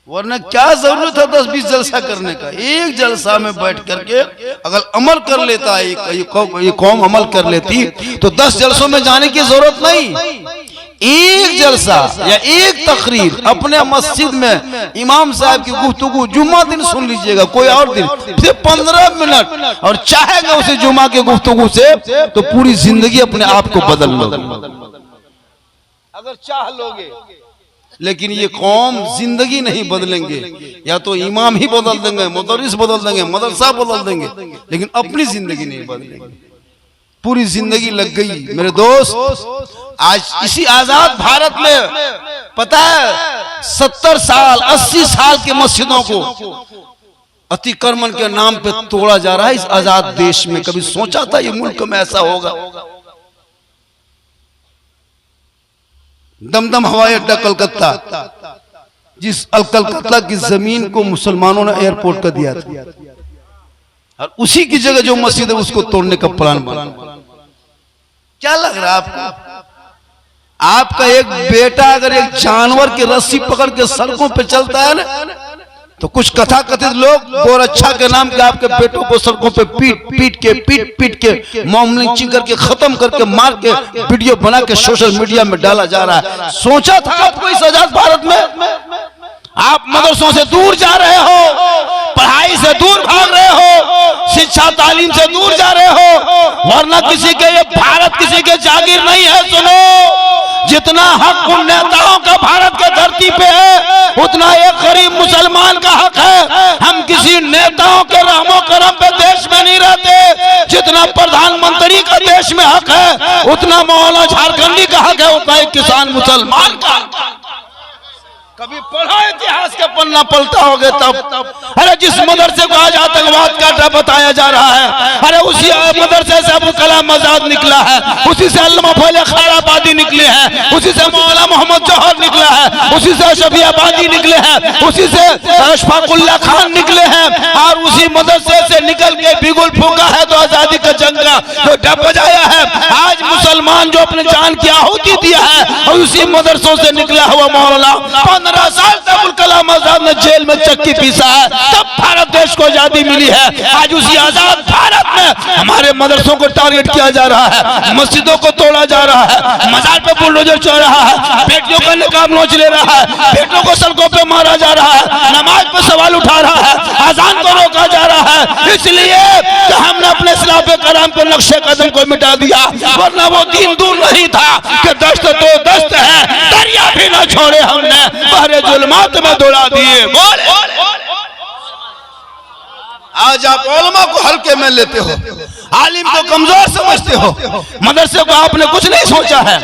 वरना क्या जरूरत है 10-20 जलसा करने का? एक जलसा में बैठ करके अगर अमल कर लेता है ये कौम अमल कर लेती तो 10 जलसों में जाने की जरूरत नहीं। एक जलसा या एक तकरीर अपने मस्जिद में इमाम साहब की गुफ्तगू जुम्मा दिन सुन लीजिएगा, कोई और दिन सिर्फ 15 मिनट, और चाहेगा उसे जुम्मा के गुफ्तगू से तो पूरी जिंदगी अपने आप को बदल लो अगर चाह लोगे। लेकिन ये कौम जिंदगी नहीं बदलेंगे, या तो इमाम ही बदल देंगे, मुदर्रिस बदल देंगे, मदरसा बदल देंगे, लेकिन अपनी जिंदगी नहीं बदलेंगे। पूरी जिंदगी लग गई मेरे दोस्त। आज इसी आजाद भारत में पता है 70 साल 80 साल के मस्जिदों को अतिक्रमण के नाम पे तोड़ा जा रहा है इस आजाद देश में। कभी सोचा था ये मुल्क में ऐसा होगा? दमदम हवाई अड्डा कलकत्ता, जिस कलकत्ता की जमीन को मुसलमानों ने एयरपोर्ट कर दिया था, और उसी की जगह जो मस्जिद है उसको तोड़ने का प्लान बना। क्या लग रहा है आपको? आपका एक बेटा अगर एक जानवर की रस्सी पकड़ के सड़कों पे चलता है ना, तो कुछ कथा कथित लोग गोरक्षा के नाम के आपके बेटों को सड़कों पे पीट के मॉर्निंग करके खत्म करके मार के वीडियो बना के सोशल मीडिया में डाला जा रहा है। सोचा था आपको इस आजाद भारत में? आप मदरसों से दूर जा रहे हो, पढ़ाई से दूर भाग रहे हो, शिक्षा तालीम से दूर जा रहे हो, वरना किसी के ये भारत किसी के जागीर नहीं है। सुनो, जितना हक उन नेताओं का भारत के धरती पे है उतना एक गरीब मुसलमान का हक है। हम किसी नेताओं के रहमो करम पे देश में नहीं रहते। जितना प्रधानमंत्री का देश में हक है उतना मौलाना झारखंडी का हक है, उतना एक किसान मुसलमान का। कभी पढ़ा इतिहास के पन्ना पलटा होगे तब। अरे जिस मदरसे को आज आतंकवाद का अड्डा बताया जा रहा है, अरे उसी मदरसे से अबुल कलाम आजाद निकला है, उसी से अल्लामा फौले खैराबादी निकले हैं, उसी से मौलाना मोहम्मद जौहर निकला है, उसी से शफियाबादी निकले हैं, उसी से अशफाकुल्लाह खान निकले हैं, और उसी मदरसे से निकल के बिगुल फूका है तो आजादी का जंगा जो डब बजाया है। आज मुसलमान जो अपने जान की आहुति दिया है और उसी मदरसों से निकला हुआ मौलाना 15 साल तक अबुल कलाम आजाद ने जेल में चक्की पीसा है, तब भारत देश को आजादी मिली है। आज उसी आजाद भारत में हमारे मदरसों को टारगेट किया जा रहा है, मस्जिदों को तोड़ा जा रहा है, मजार पे बुलडोजर चल रहा है, बेटियों का निकाब नोच ले रहा है, बेटों को सड़कों पे मारा जा रहा है, नमाज पे सवाल उठा रहा है, अजान को रोका जा रहा है। इसलिए तो हमने अपने इस्लाम कराम के नक्शे कदम को मिटा दिया, वरना वो दिन दूर नहीं था कि दस्त तो दस्त है, दरिया भी न छोड़े हमने, बहरे जुल्मात में दौड़ा दिए। आज आप उलमा को हल्के में लेते हो, आलिम को कमजोर समझते हो, मदरसे को आपने कुछ नहीं सोचा है।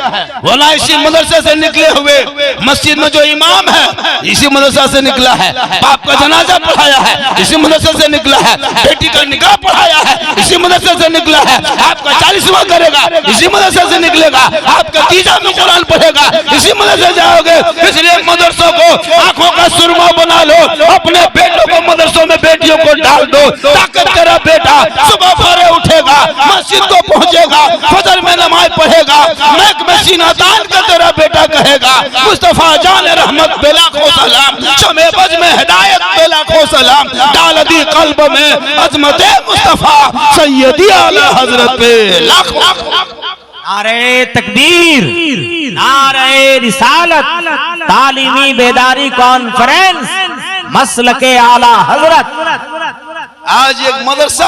वरना इसी मदरसे से निकले हुए मस्जिद में जो इमाम है इसी मदरसा से निकला है, बाप का जनाजा पढ़ाया है इसी मदरसे से निकला है, बेटी का निकाह पढ़ाया है इसी मदरसे से निकला है, आपका 40वां करेगा इसी मदरसे से निकलेगा, आपका तीजा में कुरान पढ़ेगा इसी मदरसे जाओगे। इसलिए मदरसों को आंखों का सुरमा बना लो, अपने बेटों को मदरसों में बेटियों को डाल दो, ताकत तेरा बेटा सुबह भोरे उठेगा, मस्जिद को पहुंचेगा, फजर में नमाज पढ़ेगा, मैक में सीना तान कर तेरा बेटा कहेगा मुस्तफा जान रहमत बेलाखों सलाम, शमे बज में हिदायत बेलाखों सलाम, डाल दी कल्ब में अजमत मुस्तफा सैयदी आला हजरत पे लाखों। नारे तकबीर, नारे रिसालत, तालीमी बेदारी कॉन्फ्रेंस, मसलके आला हजरत। आज एक मदरसा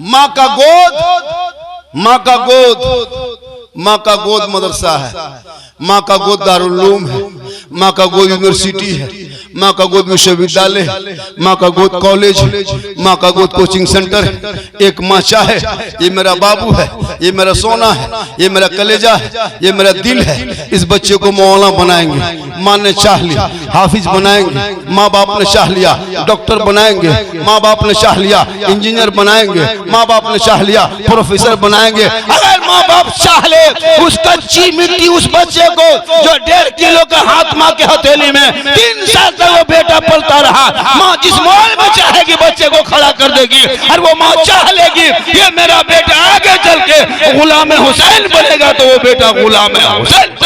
माँ का गोद मदरसा है, माँ का गोद दारुल उलूम है, माँ का गोद यूनिवर्सिटी है, माँ का गोद विश्वविद्यालय, माँ का गोद कॉलेज, माँ का गोद कोचिंग सेंटर। एक माँ चाहे ये मेरा बाबू है, ये मेरा सोना है, ये मेरा कलेजा है, ये मेरा दिल है, इस बच्चे को मौलाना बनाएंगे। माँ ने चाह लिया हाफिज बनाएंगे, माँ बाप ने चाह लिया डॉक्टर बनाएंगे, माँ बाप ने चाह लिया इंजीनियर बनाएंगे, माँ बाप ने चाह लिया प्रोफेसर बनाएंगे। अगर माँ बाप चाह ले उस कच्ची मिट्टी उस बच्चे को जो 1.5 किलो का हाथ माँ के हथेली में 3 साल तक वो बेटा पलता रहा, माँ जिस मोल में चाहेगी बच्चे को खड़ा कर देगी। और वो माँ चाह लेगी ये मेरा बेटा आगे चल के गुलाम हुसैन बनेगा, तो वो बेटा गुलाम हुसैन।